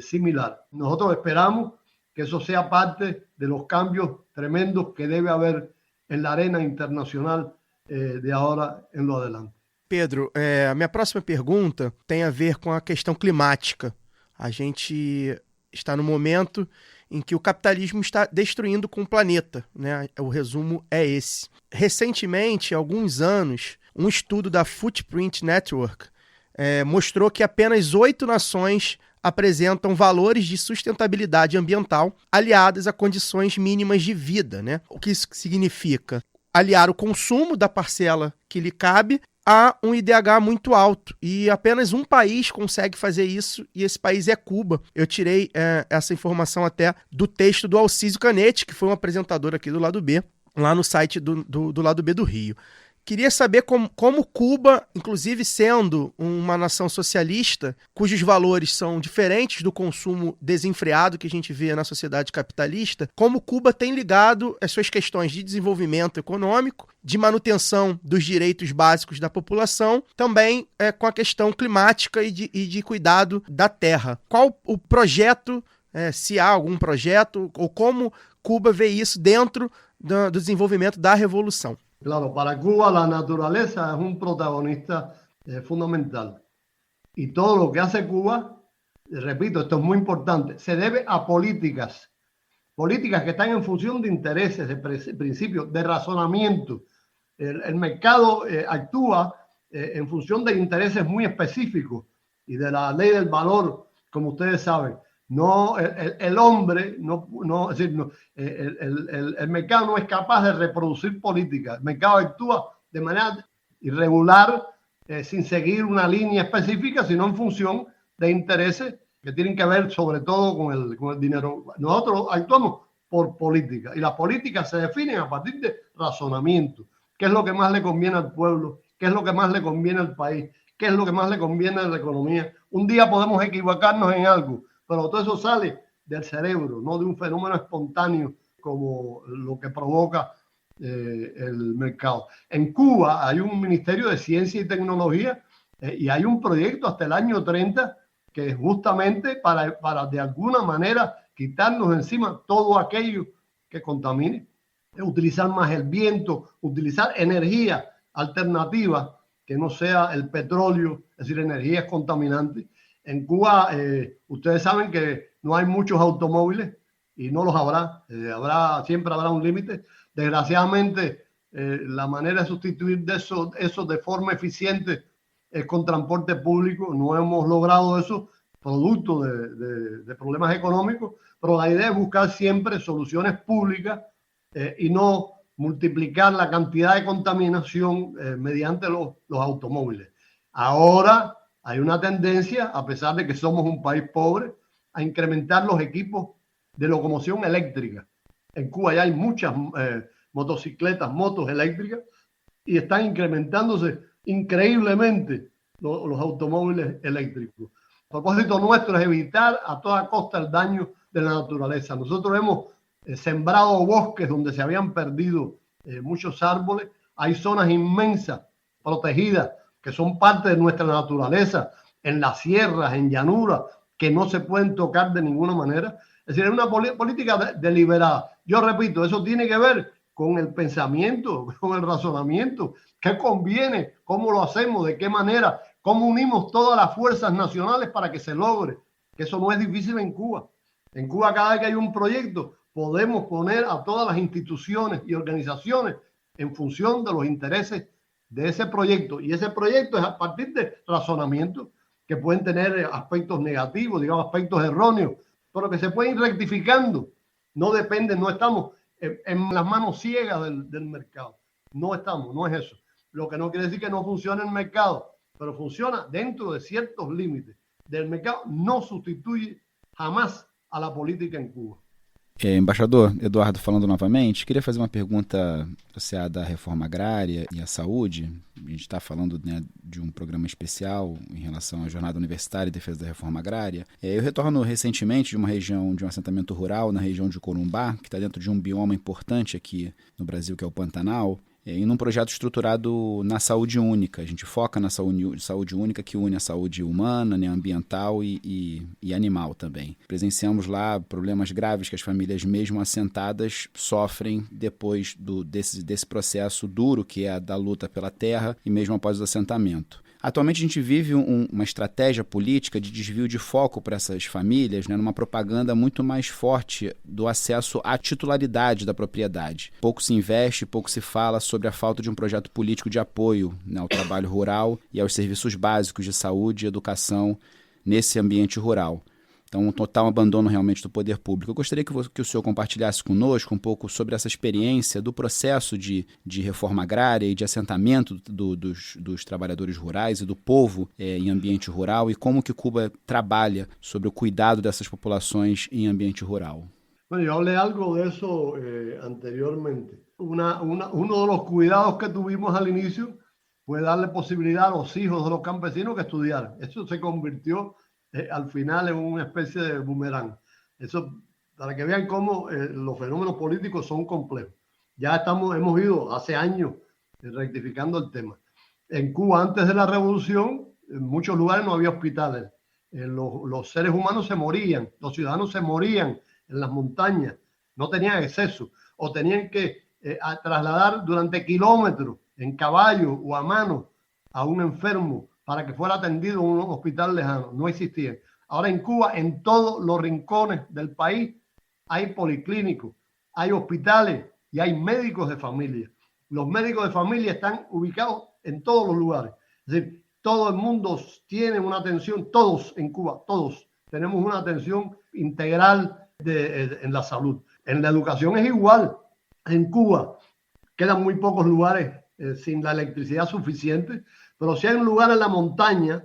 similar. Nosotros esperamos que eso sea parte de los cambios tremendos que debe haber en la arena internacional de ahora em lo adelante. Pedro, a minha próxima pergunta tem a ver com a questão climática. A gente está no momento em que o capitalismo está destruindo com o planeta, né? O resumo é esse. Recentemente, há alguns anos, um estudo da Footprint Network mostrou que apenas 8 nações apresentam valores de sustentabilidade ambiental aliadas a condições mínimas de vida, né? O que isso significa? Aliar o consumo da parcela que lhe cabe a um IDH muito alto. E apenas um país consegue fazer isso, e esse país é Cuba. Eu tirei essa informação até do texto do Alcísio Canetti, que foi um apresentador aqui do Lado B, lá no site do Lado B do Rio. Queria saber como Cuba, inclusive sendo uma nação socialista, cujos valores são diferentes do consumo desenfreado que a gente vê na sociedade capitalista, como Cuba tem ligado as suas questões de desenvolvimento econômico, de manutenção dos direitos básicos da população, também com a questão climática e de cuidado da terra. Qual o projeto, se há algum projeto, ou como Cuba vê isso dentro do desenvolvimento da revolução? Claro, para Cuba la naturaleza es un protagonista fundamental. Y todo lo que hace Cuba, repito, esto es muy importante, se debe a políticas que están en función de intereses, de principios, de razonamiento. El mercado actúa en función de intereses muy específicos y de la ley del valor, como ustedes saben. No, el hombre, es decir, el mercado no es capaz de reproducir política. El mercado actúa de manera irregular, sin seguir una línea específica, sino en función de intereses que tienen que ver sobre todo con el dinero. Nosotros actuamos por política y las políticas se definen a partir de razonamiento. ¿Qué es lo que más le conviene al pueblo? ¿Qué es lo que más le conviene al país? ¿Qué es lo que más le conviene a la economía? Un día podemos equivocarnos en algo, pero todo eso sale del cerebro, no de un fenómeno espontáneo como lo que provoca el mercado. En Cuba hay un Ministerio de Ciencia y Tecnología y hay un proyecto hasta el año 30 que es justamente para de alguna manera quitarnos encima todo aquello que contamine, utilizar más el viento, utilizar energía alternativa que no sea el petróleo, es decir, energías contaminantes. En Cuba, ustedes saben que no hay muchos automóviles y no los habrá. Siempre habrá un límite. Desgraciadamente, la manera de sustituir eso de forma eficiente es con transporte público. No hemos logrado eso, producto de problemas económicos, pero la idea es buscar siempre soluciones públicas y no multiplicar la cantidad de contaminación mediante los automóviles. Ahora hay una tendencia, a pesar de que somos un país pobre, a incrementar los equipos de locomoción eléctrica. En Cuba ya hay muchas motocicletas, motos eléctricas, y están incrementándose increíblemente los automóviles eléctricos. El propósito nuestro es evitar a toda costa el daño de la naturaleza. Nosotros hemos sembrado bosques donde se habían perdido muchos árboles. Hay zonas inmensas protegidas que son parte de nuestra naturaleza, en las sierras, en llanuras, que no se pueden tocar de ninguna manera. Es decir, es una política deliberada. Yo repito, eso tiene que ver con el pensamiento, con el razonamiento. ¿Qué conviene? ¿Cómo lo hacemos? ¿De qué manera? ¿Cómo unimos todas las fuerzas nacionales para que se logre? Que eso no es difícil en Cuba. En Cuba, cada vez que hay un proyecto, podemos poner a todas las instituciones y organizaciones en función de los intereses de ese proyecto. Y ese proyecto es a partir de razonamientos que pueden tener aspectos negativos, digamos, aspectos erróneos, pero que se pueden ir rectificando. No depende, no estamos en las manos ciegas del mercado. No estamos, no es eso. Lo que no quiere decir que no funcione el mercado, pero funciona dentro de ciertos límites del mercado. No sustituye jamás a la política em Cuba. Embaixador Eduardo falando novamente, queria fazer uma pergunta associada à reforma agrária e à saúde. A gente está falando, né, de um programa especial em relação à jornada universitária e defesa da reforma agrária. Eu retorno recentemente de uma região, de um assentamento rural na região de Corumbá, que está dentro de um bioma importante aqui no Brasil, que é o Pantanal, em um projeto estruturado na saúde única. A gente foca na saúde única, que une a saúde humana, né, ambiental e animal também. Presenciamos lá problemas graves que as famílias, mesmo assentadas, sofrem depois desse processo duro que é a da luta pela terra e mesmo após o assentamento. Atualmente a gente vive uma estratégia política de desvio de foco para essas famílias, né, numa propaganda muito mais forte do acesso à titularidade da propriedade. Pouco se investe, pouco se fala sobre a falta de um projeto político de apoio, né, ao trabalho rural e aos serviços básicos de saúde e educação nesse ambiente rural. Então, um total abandono realmente do poder público. Eu gostaria que o senhor compartilhasse conosco um pouco sobre essa experiência do processo de reforma agrária e de assentamento dos trabalhadores rurais e do povo em ambiente rural e como que Cuba trabalha sobre o cuidado dessas populações em ambiente rural. Bueno, yo hablé algo de eso anteriormente. Uno de los cuidados que tuvimos al inicio fue darle posibilidad a los hijos de los campesinos que estudiaran. Eso se convirtió al final en una especie de boomerang. Eso para que vean cómo los fenómenos políticos son complejos. Ya hemos ido hace años rectificando el tema. En Cuba, antes de la revolución, en muchos lugares no había hospitales. Los seres humanos se morían, los ciudadanos se morían en las montañas, no tenían acceso o tenían que trasladar durante kilómetros en caballo o a mano a un enfermo para que fuera atendido en un hospital lejano. No existía. Ahora en Cuba, en todos los rincones del país, hay policlínicos, hay hospitales y hay médicos de familia. Los médicos de familia están ubicados en todos los lugares. Es decir, todo el mundo tiene una atención, todos en Cuba, todos tenemos una atención integral en la salud. En la educación es igual. En Cuba quedan muy pocos lugares sin la electricidad suficiente, pero si hay un lugar en la montaña,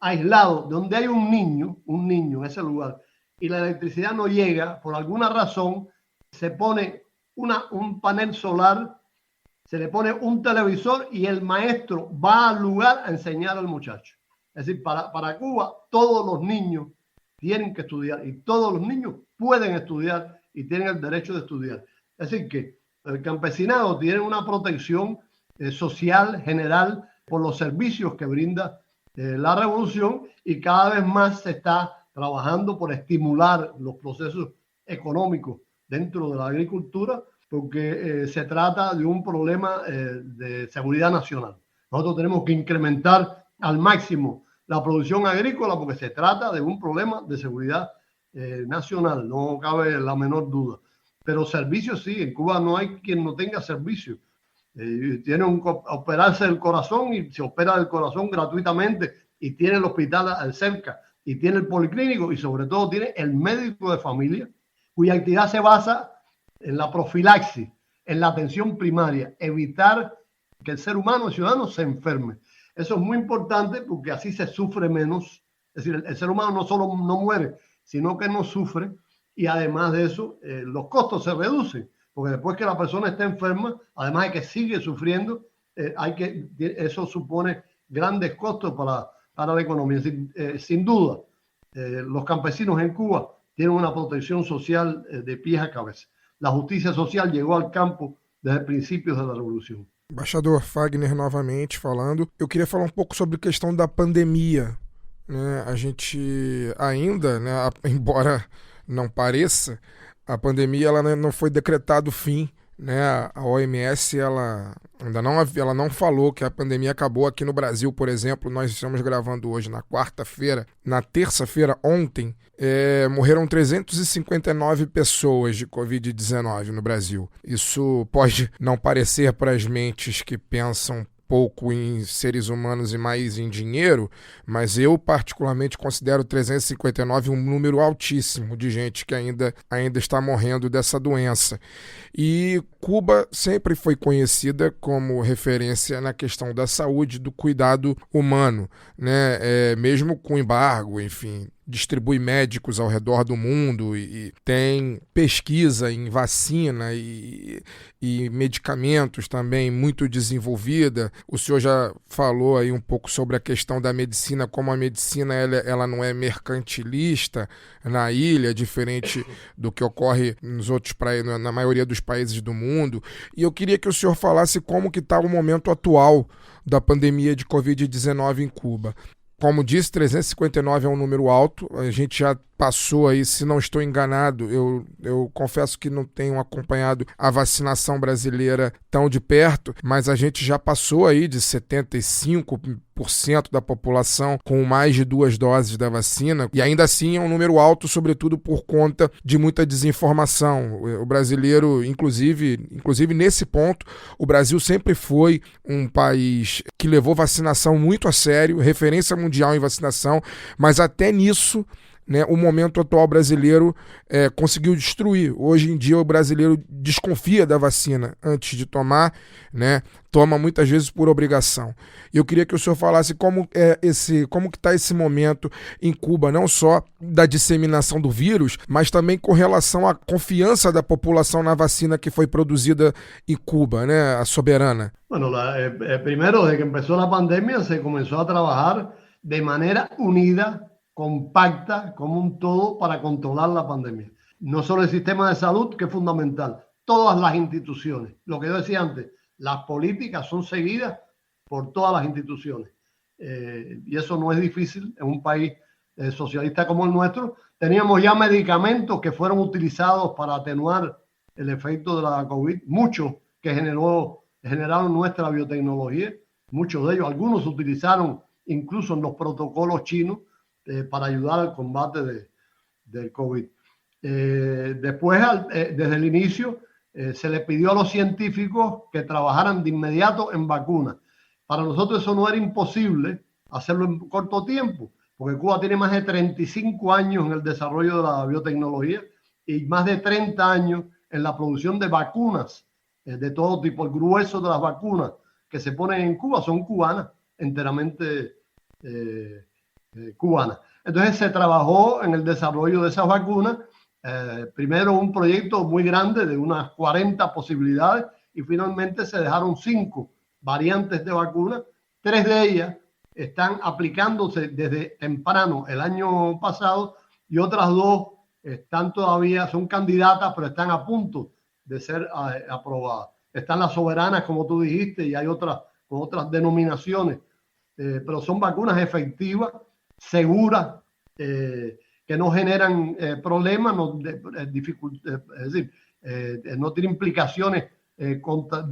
aislado, donde hay un niño en ese lugar, y la electricidad no llega, por alguna razón, se pone un panel solar, se le pone un televisor y el maestro va al lugar a enseñar al muchacho. Es decir, para Cuba, todos los niños tienen que estudiar y todos los niños pueden estudiar y tienen el derecho de estudiar. Es decir, que el campesinado tiene una protección social general por los servicios que brinda la revolución y cada vez más se está trabajando por estimular los procesos económicos dentro de la agricultura porque se trata de un problema de seguridad nacional. Nosotros tenemos que incrementar al máximo la producción agrícola porque se trata de un problema de seguridad nacional, no cabe la menor duda. Pero servicios sí, en Cuba no hay quien no tenga servicio. Tiene que operarse el corazón y se opera el corazón gratuitamente y tiene el hospital cerca y tiene el policlínico y sobre todo tiene el médico de familia cuya actividad se basa en la profilaxis, en la atención primaria, evitar que el ser humano, el ciudadano, se enferme. Eso es muy importante porque así se sufre menos. Es decir, el ser humano no solo no muere, sino que no sufre y además de eso los costos se reducen. Porque después que la persona está enferma, además de que sigue sufriendo, eso supone grandes costos para la economía. Sin duda, los campesinos en Cuba tienen una protección social de pies a cabeza. La justicia social llegó al campo desde principios de la revolución. Embaixador Fagner novamente falando. Eu queria falar um pouco sobre a questão da pandemia, né? A gente ainda, né, embora não pareça, a pandemia ela não foi decretado o fim, né? A OMS ela não falou que a pandemia acabou aqui no Brasil, por exemplo. Nós estamos gravando hoje na quarta-feira. Na terça-feira, ontem, morreram 359 pessoas de Covid-19 no Brasil. Isso pode não parecer para as mentes que pensam pouco em seres humanos e mais em dinheiro, mas eu particularmente considero 359 um número altíssimo de gente que ainda está morrendo dessa doença. E Cuba sempre foi conhecida como referência na questão da saúde, do cuidado humano, né? Mesmo com embargo, enfim, distribui médicos ao redor do mundo e tem pesquisa em vacina e medicamentos também muito desenvolvida. O senhor já falou aí um pouco sobre a questão da medicina, como a medicina ela não é mercantilista na ilha, diferente do que ocorre nos outros na maioria dos países do mundo. E eu queria que o senhor falasse como que está o momento atual da pandemia de Covid-19 em Cuba. Como disse, 359 é um número alto, a gente já passou aí, se não estou enganado, eu confesso que não tenho acompanhado a vacinação brasileira tão de perto, mas a gente já passou aí de 75% da população com mais de 2 doses da vacina, e ainda assim é um número alto, sobretudo por conta de muita desinformação. O brasileiro, inclusive nesse ponto, o Brasil sempre foi um país que levou vacinação muito a sério, referência mundial em vacinação, mas até nisso, né, o momento atual brasileiro conseguiu destruir. Hoje em dia o brasileiro desconfia da vacina antes de tomar, né, toma muitas vezes por obrigação. E eu queria que o senhor falasse como que está esse momento em Cuba, não só da disseminação do vírus, mas também com relação à confiança da população na vacina que foi produzida em Cuba, né, a soberana. Bueno, primero, desde que empezó la pandemia, se comenzó a trabajar de manera unida, compacta, como un todo, para controlar la pandemia. No solo el sistema de salud, que es fundamental, todas las instituciones. Lo que yo decía antes, las políticas son seguidas por todas las instituciones. Y eso no es difícil en un país socialista como el nuestro. Teníamos ya medicamentos que fueron utilizados para atenuar el efecto de la COVID, muchos que generaron nuestra biotecnología, muchos de ellos, algunos se utilizaron incluso en los protocolos chinos, para ayudar al combate del COVID. Después, desde el inicio, se le pidió a los científicos que trabajaran de inmediato en vacunas. Para nosotros eso no era imposible hacerlo en corto tiempo, porque Cuba tiene más de 35 años en el desarrollo de la biotecnología y más de 30 años en la producción de vacunas de todo tipo. El grueso de las vacunas que se ponen en Cuba son cubanas, enteramente cubana. Entonces se trabajó en el desarrollo de esas vacunas, primero un proyecto muy grande de unas 40 posibilidades y finalmente se dejaron 5 variantes de vacunas. 3 de ellas están aplicándose desde temprano el año pasado y otras 2 son candidatas, pero están a punto de ser aprobadas. Están las soberanas, como tú dijiste, y hay otras con otras denominaciones, pero son vacunas efectivas, seguras, que no generan problemas, es decir, no tiene implicaciones contra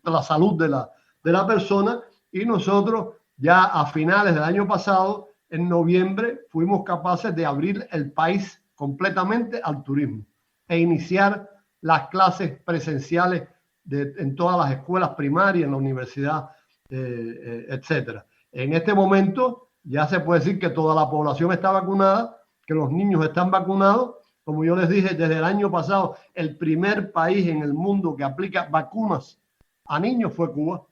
la salud de la persona. Y nosotros ya a finales del año pasado, en noviembre, fuimos capaces de abrir el país completamente al turismo e iniciar las clases presenciales en todas las escuelas primarias, en la universidad, etcétera. En este momento ya se puede decir que toda la población está vacunada, que los niños están vacunados. Como yo les dije, desde el año pasado, el primer país en el mundo que aplica vacunas a niños fue Cuba.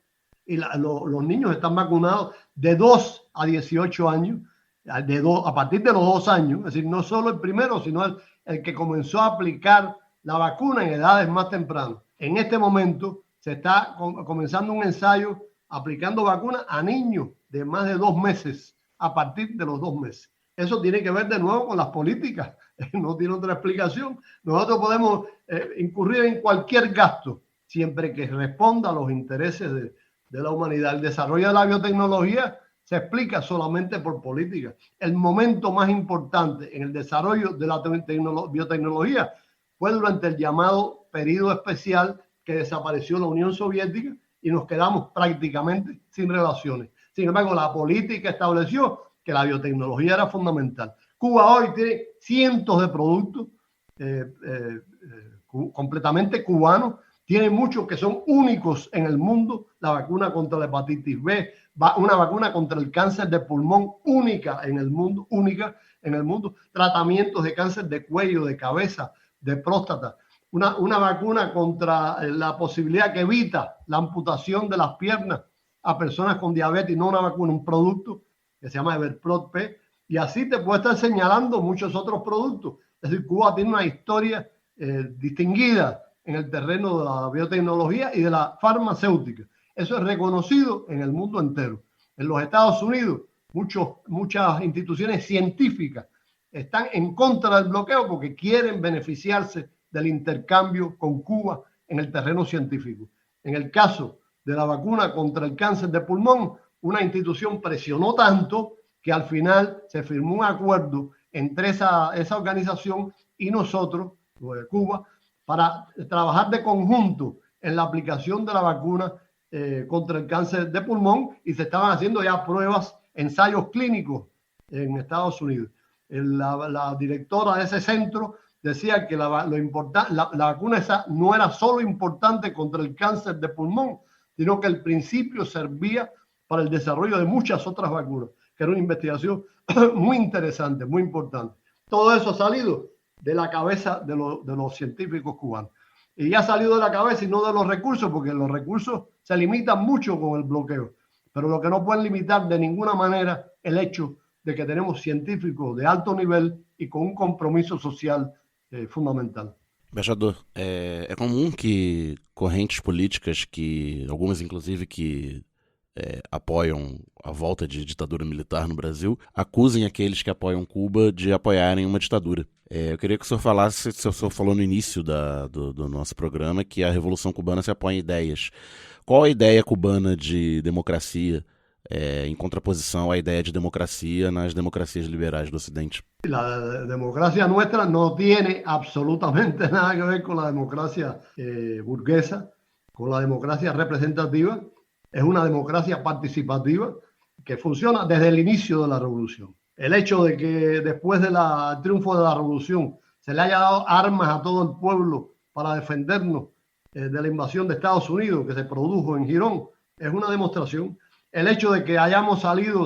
Y los niños están vacunados de 2 a 18 años, a partir de los 2 años, es decir, no solo el primero, sino el que comenzó a aplicar la vacuna en edades más tempranas. En este momento se está comenzando un ensayo aplicando vacunas a niños de más de 2 meses, a partir de los 2 meses. Eso tiene que ver de nuevo con las políticas, no tiene otra explicación. Nosotros podemos incurrir en cualquier gasto, siempre que responda a los intereses de la humanidad. El desarrollo de la biotecnología se explica solamente por política. El momento más importante en el desarrollo de la biotecnología fue durante el llamado periodo especial que desapareció la Unión Soviética y nos quedamos prácticamente sin relaciones. Sin embargo, la política estableció que la biotecnología era fundamental. Cuba hoy tiene cientos de productos completamente cubanos. Tiene muchos que son únicos en el mundo. La vacuna contra la hepatitis B, una vacuna contra el cáncer de pulmón única en el mundo, tratamientos de cáncer de cuello, de cabeza, de próstata, una vacuna contra la posibilidad que evita la amputación de las piernas a personas con diabetes, no una vacuna, un producto que se llama Everprot P, y así te puedo estar señalando muchos otros productos. Es decir, Cuba tiene una historia distinguida en el terreno de la biotecnología y de la farmacéutica. Eso es reconocido en el mundo entero. En los Estados Unidos, muchas instituciones científicas están en contra del bloqueo porque quieren beneficiarse del intercambio con Cuba en el terreno científico. En el caso de la vacuna contra el cáncer de pulmón, una institución presionó tanto que al final se firmó un acuerdo entre esa organización y nosotros, Cuba, para trabajar de conjunto en la aplicación de la vacuna contra el cáncer de pulmón, y se estaban haciendo ya pruebas, ensayos clínicos en Estados Unidos. La directora de ese centro decía que la vacuna esa no era solo importante contra el cáncer de pulmón, sino que el principio servía para el desarrollo de muchas otras vacunas, que era una investigación muy interesante, muy importante. Todo eso ha salido de la cabeza de los científicos cubanos. Y ya ha salido de la cabeza y no de los recursos, porque los recursos se limitan mucho con el bloqueo. Pero lo que no pueden limitar de ninguna manera el hecho de que tenemos científicos de alto nivel e com compromisso social fundamental. Embaixador, é comum que correntes políticas, que algumas inclusive que apoiam a volta de ditadura militar no Brasil, acusem aqueles que apoiam Cuba de apoiarem uma ditadura. Eu queria que o senhor falasse, o senhor falou no início do nosso programa que a Revolução Cubana se apoia em ideias. Qual a ideia cubana de democracia em contraposição à ideia de democracia nas democracias liberais do Ocidente? La democracia nuestra no tiene absolutamente nada que ver con la democracia burguesa, con la democracia representativa. Es una democracia participativa que funciona desde el inicio de la revolución. El hecho de que después del triunfo de la revolución se le haya dado armas a todo el pueblo para defendernos de la invasión de Estados Unidos que se produjo en Girón es una demostración. El hecho de que hayamos salido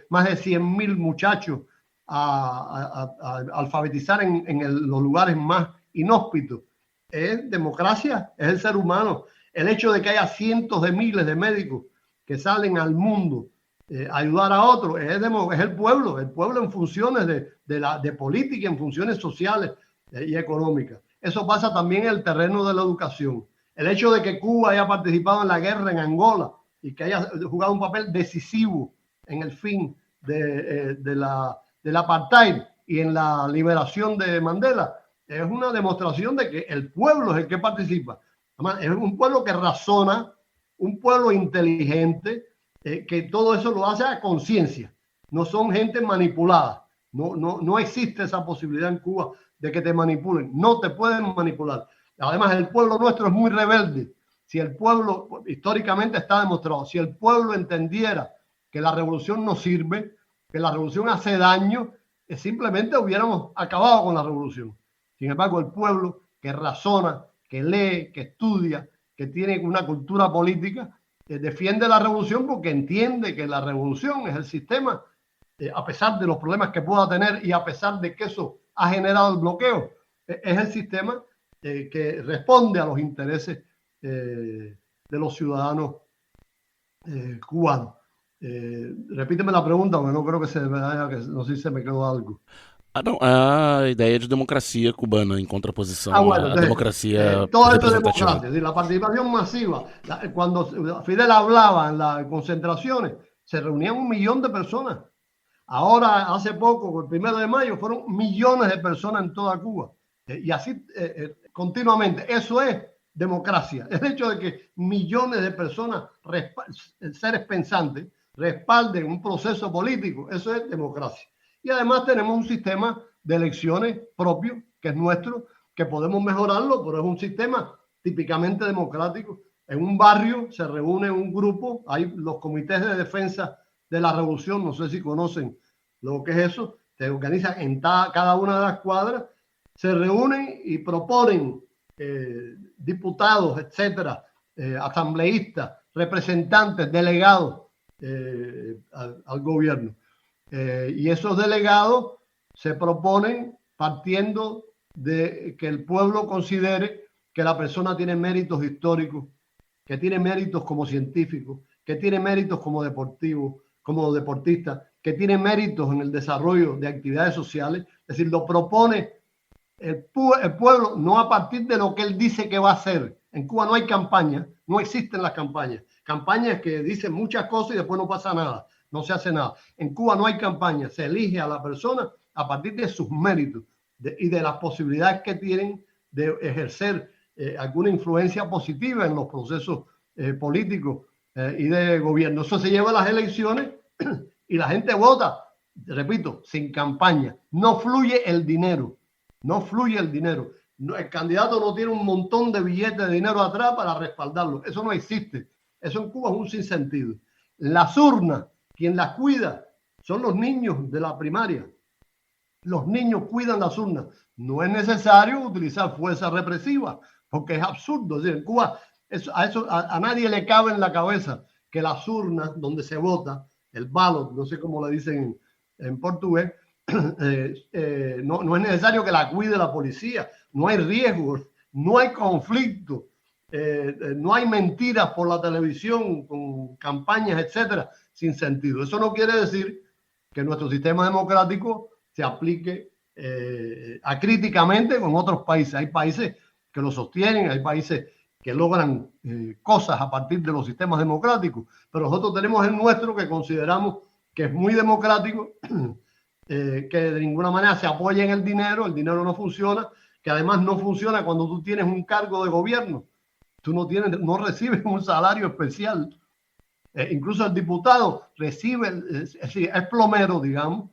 más de 100.000 muchachos a alfabetizar en los lugares más inhóspitos es democracia, es el ser humano. El hecho de que haya cientos de miles de médicos que salen al mundo a ayudar a otros es el pueblo en funciones de política, en funciones sociales y económicas. Eso pasa también en el terreno de la educación. El hecho de que Cuba haya participado en la guerra en Angola y que haya jugado un papel decisivo en el fin del apartheid y en la liberación de Mandela es una demostración de que el pueblo es el que participa. Además, es un pueblo que razona, un pueblo inteligente, que todo eso lo hace a conciencia. No son gente manipulada. No existe esa posibilidad en Cuba de que te manipulen. No te pueden manipular. Además, el pueblo nuestro es muy rebelde. Si el pueblo, históricamente está demostrado, si el pueblo entendiera que la revolución no sirve, que la revolución hace daño, simplemente hubiéramos acabado con la revolución. Sin embargo, el pueblo que razona, que lee, que estudia, que tiene una cultura política, defiende la revolución porque entiende que la revolución es el sistema, a pesar de los problemas que pueda tener y a pesar de que eso ha generado el bloqueo, es el sistema que responde a los intereses de los ciudadanos cubanos. Repíteme la pregunta, porque no creo que se me vaya, que no sé si se me quedó algo. Não, a ideia de democracia cubana em contraposição Bueno, à democracia todo esto es representativa. democracia, la participación masiva. Cuando Fidel hablaba en las concentraciones, se reunían 1 millón de personas. Ahora, hace poco, el 1 de mayo, fueron millones de personas en toda Cuba. Y así continuamente. Eso es democracia. El hecho de que millones de personas, seres pensantes, respalden un proceso político, eso es democracia. Y además tenemos un sistema de elecciones propio, que es nuestro, que podemos mejorarlo, pero es un sistema típicamente democrático. En un barrio se reúne un grupo, hay los comités de defensa de la revolución, no sé si conocen lo que es eso, se organizan en cada una de las cuadras, se reúnen y proponen diputados, etcétera, asambleístas, representantes, delegados al gobierno. Y esos delegados se proponen partiendo de que el pueblo considere que la persona tiene méritos históricos, que tiene méritos como científico, que tiene méritos como deportivo, como deportista, que tiene méritos en el desarrollo de actividades sociales. Es decir, lo propone el pueblo no a partir de lo que él dice que va a hacer. En Cuba no hay campaña, no existen las campañas. Campañas que dicen muchas cosas y después no pasa nada, no se hace nada. En Cuba no hay campaña, se elige a la persona a partir de sus méritos y de las posibilidades que tienen de ejercer alguna influencia positiva en los procesos políticos y de gobierno. Eso se lleva a las elecciones y la gente vota, repito, sin campaña. No fluye el dinero, no fluye el dinero. El candidato no tiene un montón de billetes de dinero atrás para respaldarlo. Eso no existe. Eso en Cuba es un sinsentido. Las urnas, quien las cuida, son los niños de la primaria. Los niños cuidan las urnas. No es necesario utilizar fuerza represiva, porque es absurdo. Es decir, en Cuba a nadie le cabe en la cabeza que las urnas donde se vota, el ballot, no sé cómo le dicen en portugués, no es necesario que la cuide la policía. No hay riesgo, no hay conflicto, no hay mentiras por la televisión con campañas, etcétera, sin sentido. Eso no quiere decir que nuestro sistema democrático se aplique acríticamente con otros países. Hay países que lo sostienen, hay países que logran cosas a partir de los sistemas democráticos, pero nosotros tenemos el nuestro que consideramos que es muy democrático, que de ninguna manera se apoya en el dinero no funciona, que además no funciona cuando tú tienes un cargo de gobierno, tú no recibes un salario especial, incluso el diputado recibe, es plomero, digamos,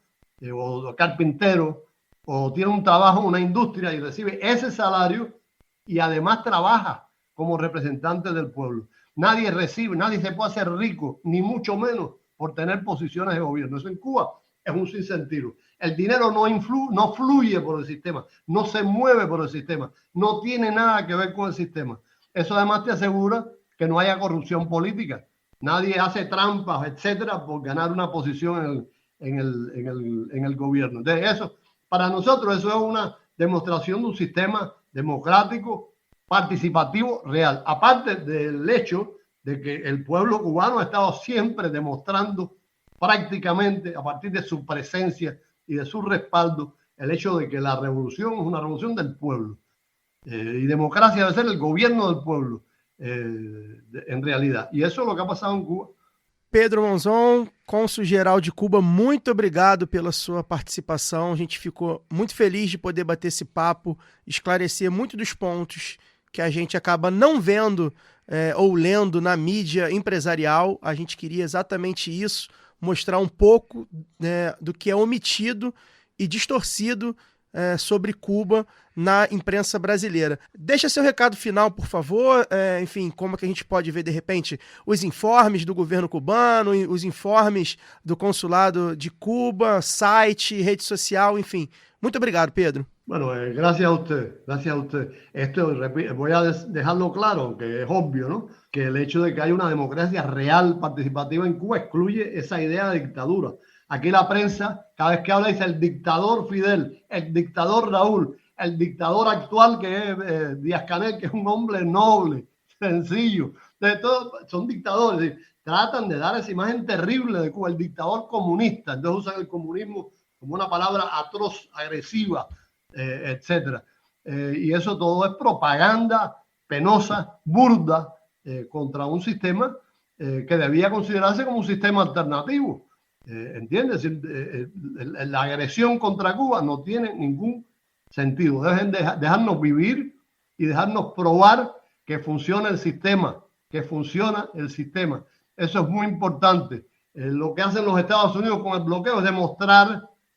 o carpintero, o tiene un trabajo en una industria y recibe ese salario y además trabaja como representante del pueblo. Nadie se puede hacer rico, ni mucho menos por tener posiciones de gobierno. Eso en Cuba es un sinsentido. El dinero no fluye por el sistema, no se mueve por el sistema, no tiene nada que ver con el sistema. Eso además te asegura que no haya corrupción política. Nadie hace trampas, etcétera, por ganar una posición en el gobierno. Entonces, eso, para nosotros, eso es una demostración de un sistema democrático, participativo, real. Aparte del hecho de que el pueblo cubano ha estado siempre demostrando prácticamente, a partir de su presencia y de su respaldo, el hecho de que la revolución es una revolución del pueblo. Y democracia debe ser el gobierno del pueblo, en realidad. E isso é o que ha passado em Cuba. Pedro Monzon, cônsul-geral de Cuba, muito obrigado pela sua participação. A gente ficou muito feliz de poder bater esse papo, esclarecer muito dos pontos que a gente acaba não vendo ou lendo na mídia empresarial. A gente queria exatamente isso, mostrar um pouco do que é omitido e distorcido sobre Cuba na imprensa brasileira. Deixa seu recado final, por favor. Enfim, como é que a gente pode ver, de repente, os informes do governo cubano, os informes do consulado de Cuba, site, rede social, enfim. Muito obrigado, Pedro. Bueno, gracias a usted, gracias a usted. Esto voy a dejarlo claro, que es obvio, ¿no? Que el hecho de que haya una democracia real, participativa en Cuba, excluye esa idea de dictadura. Aquí la prensa, cada vez que habla, dice el dictador Fidel, el dictador Raúl, el dictador actual que es Díaz-Canel, que es un hombre noble, sencillo. De todo, son dictadores. Tratan de dar esa imagen terrible de Cuba, el dictador comunista. Entonces usan el comunismo como una palabra atroz, agresiva, etcétera. Y eso todo es propaganda penosa, burda, contra un sistema que debía considerarse como un sistema alternativo. ¿Entiendes? La agresión contra Cuba no tiene ningún sentido. Dejen dejarnos vivir y dejarnos probar que funciona el sistema, Eso es muy importante. Lo que hacen los Estados Unidos con el bloqueo es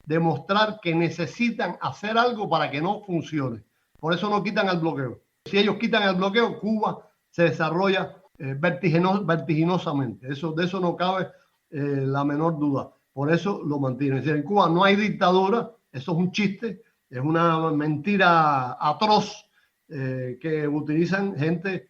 demostrar que necesitan hacer algo para que no funcione. Por eso no quitan el bloqueo. Si ellos quitan el bloqueo, Cuba se desarrolla vertiginosamente. De eso no cabe la menor duda. Por eso lo mantienen. Es decir, en Cuba no hay dictadura. Eso es un chiste. Es una mentira atroz que utilizan gente.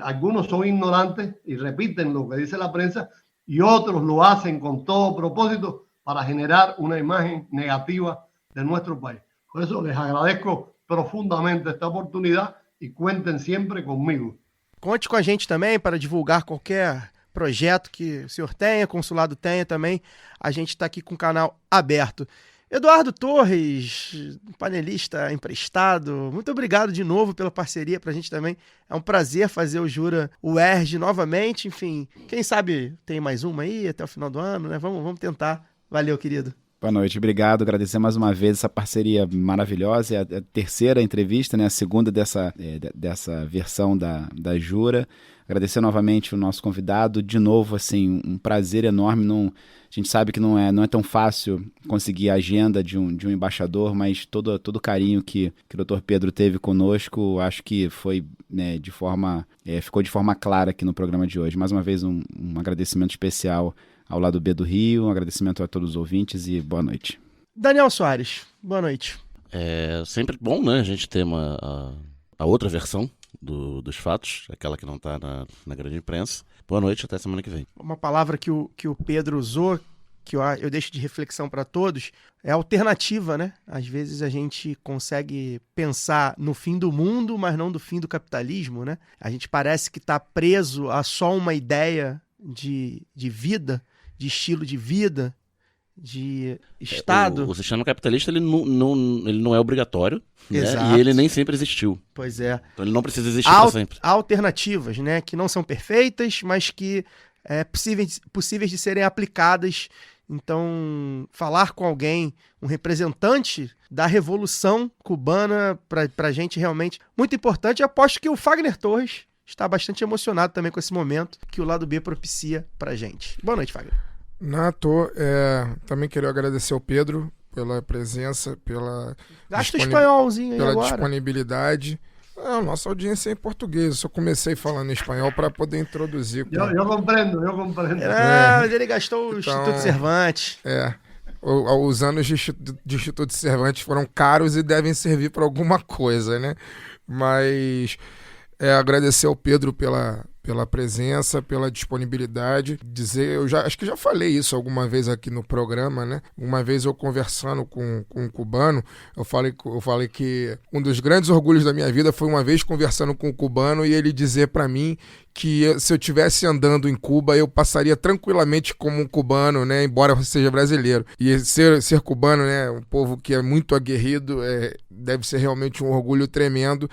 Algunos son ignorantes y repiten lo que dice la prensa, y otros lo hacen con todo propósito para generar una imagen negativa de nuestro país. Por eso les agradezco profundamente esta oportunidad y cuenten siempre conmigo. Conte com a gente também para divulgar qualquer projeto que o senhor tenha, consulado tenha também. A gente está aqui com o canal aberto. Eduardo Torres, panelista emprestado, muito obrigado de novo pela parceria pra gente também. É um prazer fazer o Jura UERJ novamente. Enfim, quem sabe tem mais uma aí até o final do ano, né? Vamos tentar. Valeu, querido. Boa noite, obrigado. Agradecer mais uma vez essa parceria maravilhosa. É a terceira entrevista, né? A segunda dessa versão da Jura. Agradecer novamente o nosso convidado. De novo, assim, um prazer enorme. A gente sabe que não é tão fácil conseguir a agenda de um embaixador, mas todo o carinho que o Dr. Pedro teve conosco, acho que foi, né, ficou de forma clara aqui no programa de hoje. Mais uma vez, um agradecimento especial ao lado B do Rio, um agradecimento a todos os ouvintes e boa noite. Daniel Soares, boa noite. É sempre bom, né, a gente ter a outra versão dos fatos, aquela que não está na grande imprensa. Boa noite, até semana que vem. Uma palavra que o Pedro usou, que eu deixo de reflexão para todos, é alternativa, né? Às vezes a gente consegue pensar no fim do mundo, mas não do fim do capitalismo, né? A gente parece que está preso a só uma ideia de vida, de estilo de vida, de Estado. O sistema capitalista ele não é obrigatório, né? Exato. E ele nem sempre existiu. Pois é. Então ele não precisa existir para sempre. Há alternativas, né, que não são perfeitas, mas que possíveis de serem aplicadas. Então, falar com alguém, um representante da Revolução Cubana, para a gente realmente muito importante. Eu aposto que o Fagner Torres está bastante emocionado também com esse momento que o Lado B propicia para a gente. Boa noite, Fagner. Nato, também queria agradecer ao Pedro pela presença, pela Gasta o espanholzinho aí pela agora. Disponibilidade. Nossa audiência é em português, eu só comecei falando em espanhol para poder introduzir. Eu compreendo. Ele gastou o Instituto Cervantes. Os anos de Instituto Cervantes foram caros e devem servir para alguma coisa, né? Mas agradecer ao Pedro pela presença, pela disponibilidade. Acho que já falei isso alguma vez aqui no programa, né? Uma vez eu conversando com um cubano, eu falei que um dos grandes orgulhos da minha vida foi uma vez conversando com um cubano e ele dizer para mim que se eu estivesse andando em Cuba, eu passaria tranquilamente como um cubano, né? Embora eu seja brasileiro. E ser cubano, né? Um povo que é muito aguerrido, deve ser realmente um orgulho tremendo.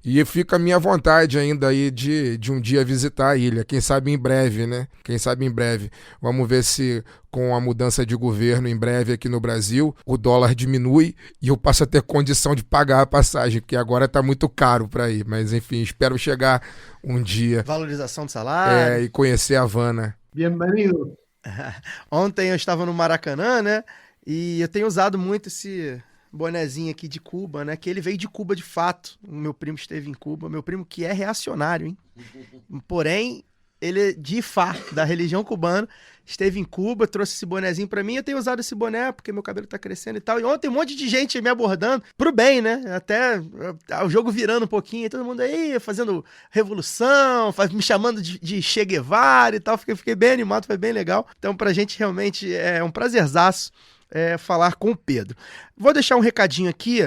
E fica a minha vontade ainda aí de um dia visitar a ilha, quem sabe em breve, né? Vamos ver se com a mudança de governo em breve aqui no Brasil, o dólar diminui e eu passo a ter condição de pagar a passagem, porque agora está muito caro para ir. Mas enfim, espero chegar um dia. Valorização do salário. E conhecer a Havana. Bem-vindo. Ontem eu estava no Maracanã, né? E eu tenho usado muito esse bonezinho aqui de Cuba, né? Que ele veio de Cuba de fato. O meu primo esteve em Cuba. Meu primo que é reacionário, hein? Porém, ele de fato, da religião cubana, esteve em Cuba, trouxe esse bonezinho pra mim. Eu tenho usado esse boné porque meu cabelo tá crescendo e tal. E ontem um monte de gente me abordando pro bem, né? Até o jogo virando um pouquinho. Todo mundo aí fazendo revolução, me chamando de Che Guevara e tal. Fiquei bem animado, foi bem legal. Então pra gente realmente é um prazerzaço falar com o Pedro. Vou deixar um recadinho aqui,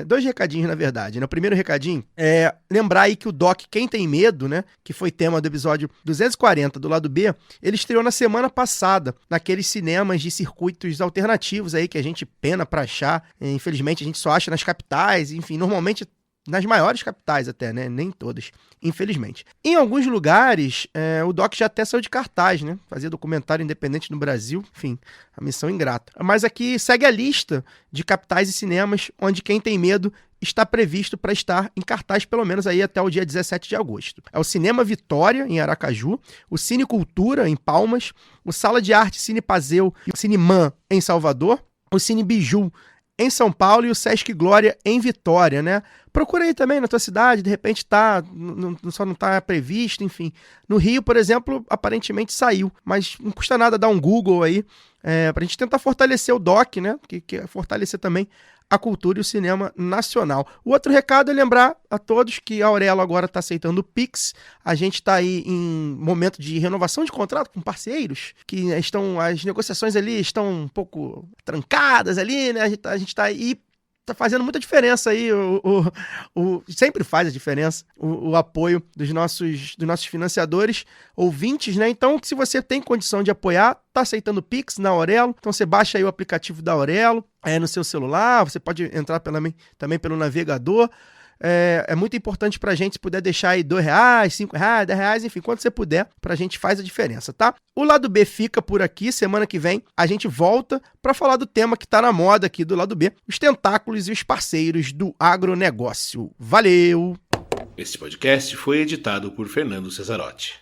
2 recadinhos na verdade, né? O primeiro recadinho é lembrar aí que o doc Quem Tem Medo, né, que foi tema do episódio 240 do lado B, ele estreou na semana passada, naqueles cinemas de circuitos alternativos aí que a gente pena pra achar, infelizmente a gente só acha nas capitais, enfim, normalmente nas maiores capitais até, né? Nem todas, infelizmente. Em alguns lugares, o doc já até saiu de cartaz, né? Fazia documentário independente no Brasil, enfim, a missão ingrata. Mas aqui segue a lista de capitais e cinemas onde Quem Tem Medo está previsto para estar em cartaz pelo menos aí até o dia 17 de agosto. É o Cinema Vitória, em Aracaju, o Cine Cultura, em Palmas, o Sala de Arte Cine Paseu e o Cineman, em Salvador, o Cine Biju, em São Paulo, e o Sesc Glória em Vitória, né? Procura aí também na tua cidade, de repente só não tá previsto, enfim. No Rio, por exemplo, aparentemente saiu, mas não custa nada dar um Google aí, pra gente tentar fortalecer o DOC, né? Que é fortalecer também a cultura e o cinema nacional. O outro recado é lembrar a todos que a Aurelo agora está aceitando o Pix. A gente está aí em momento de renovação de contrato com parceiros, que as negociações ali estão um pouco trancadas ali, né? A gente está aí, tá fazendo muita diferença aí, sempre faz a diferença o apoio dos nossos financiadores, ouvintes, né? Então, se você tem condição de apoiar, tá aceitando o Pix na Aurelo, então você baixa aí o aplicativo da Aurelo, no seu celular, você pode entrar também pelo navegador. É muito importante pra gente, se puder deixar aí R$2, R$5, R$10, enfim, quanto você puder, pra gente faz a diferença, tá? O Lado B fica por aqui, semana que vem a gente volta pra falar do tema que tá na moda aqui do Lado B, os tentáculos e os parceiros do agronegócio. Valeu! Este podcast foi editado por Fernando Cesarotti.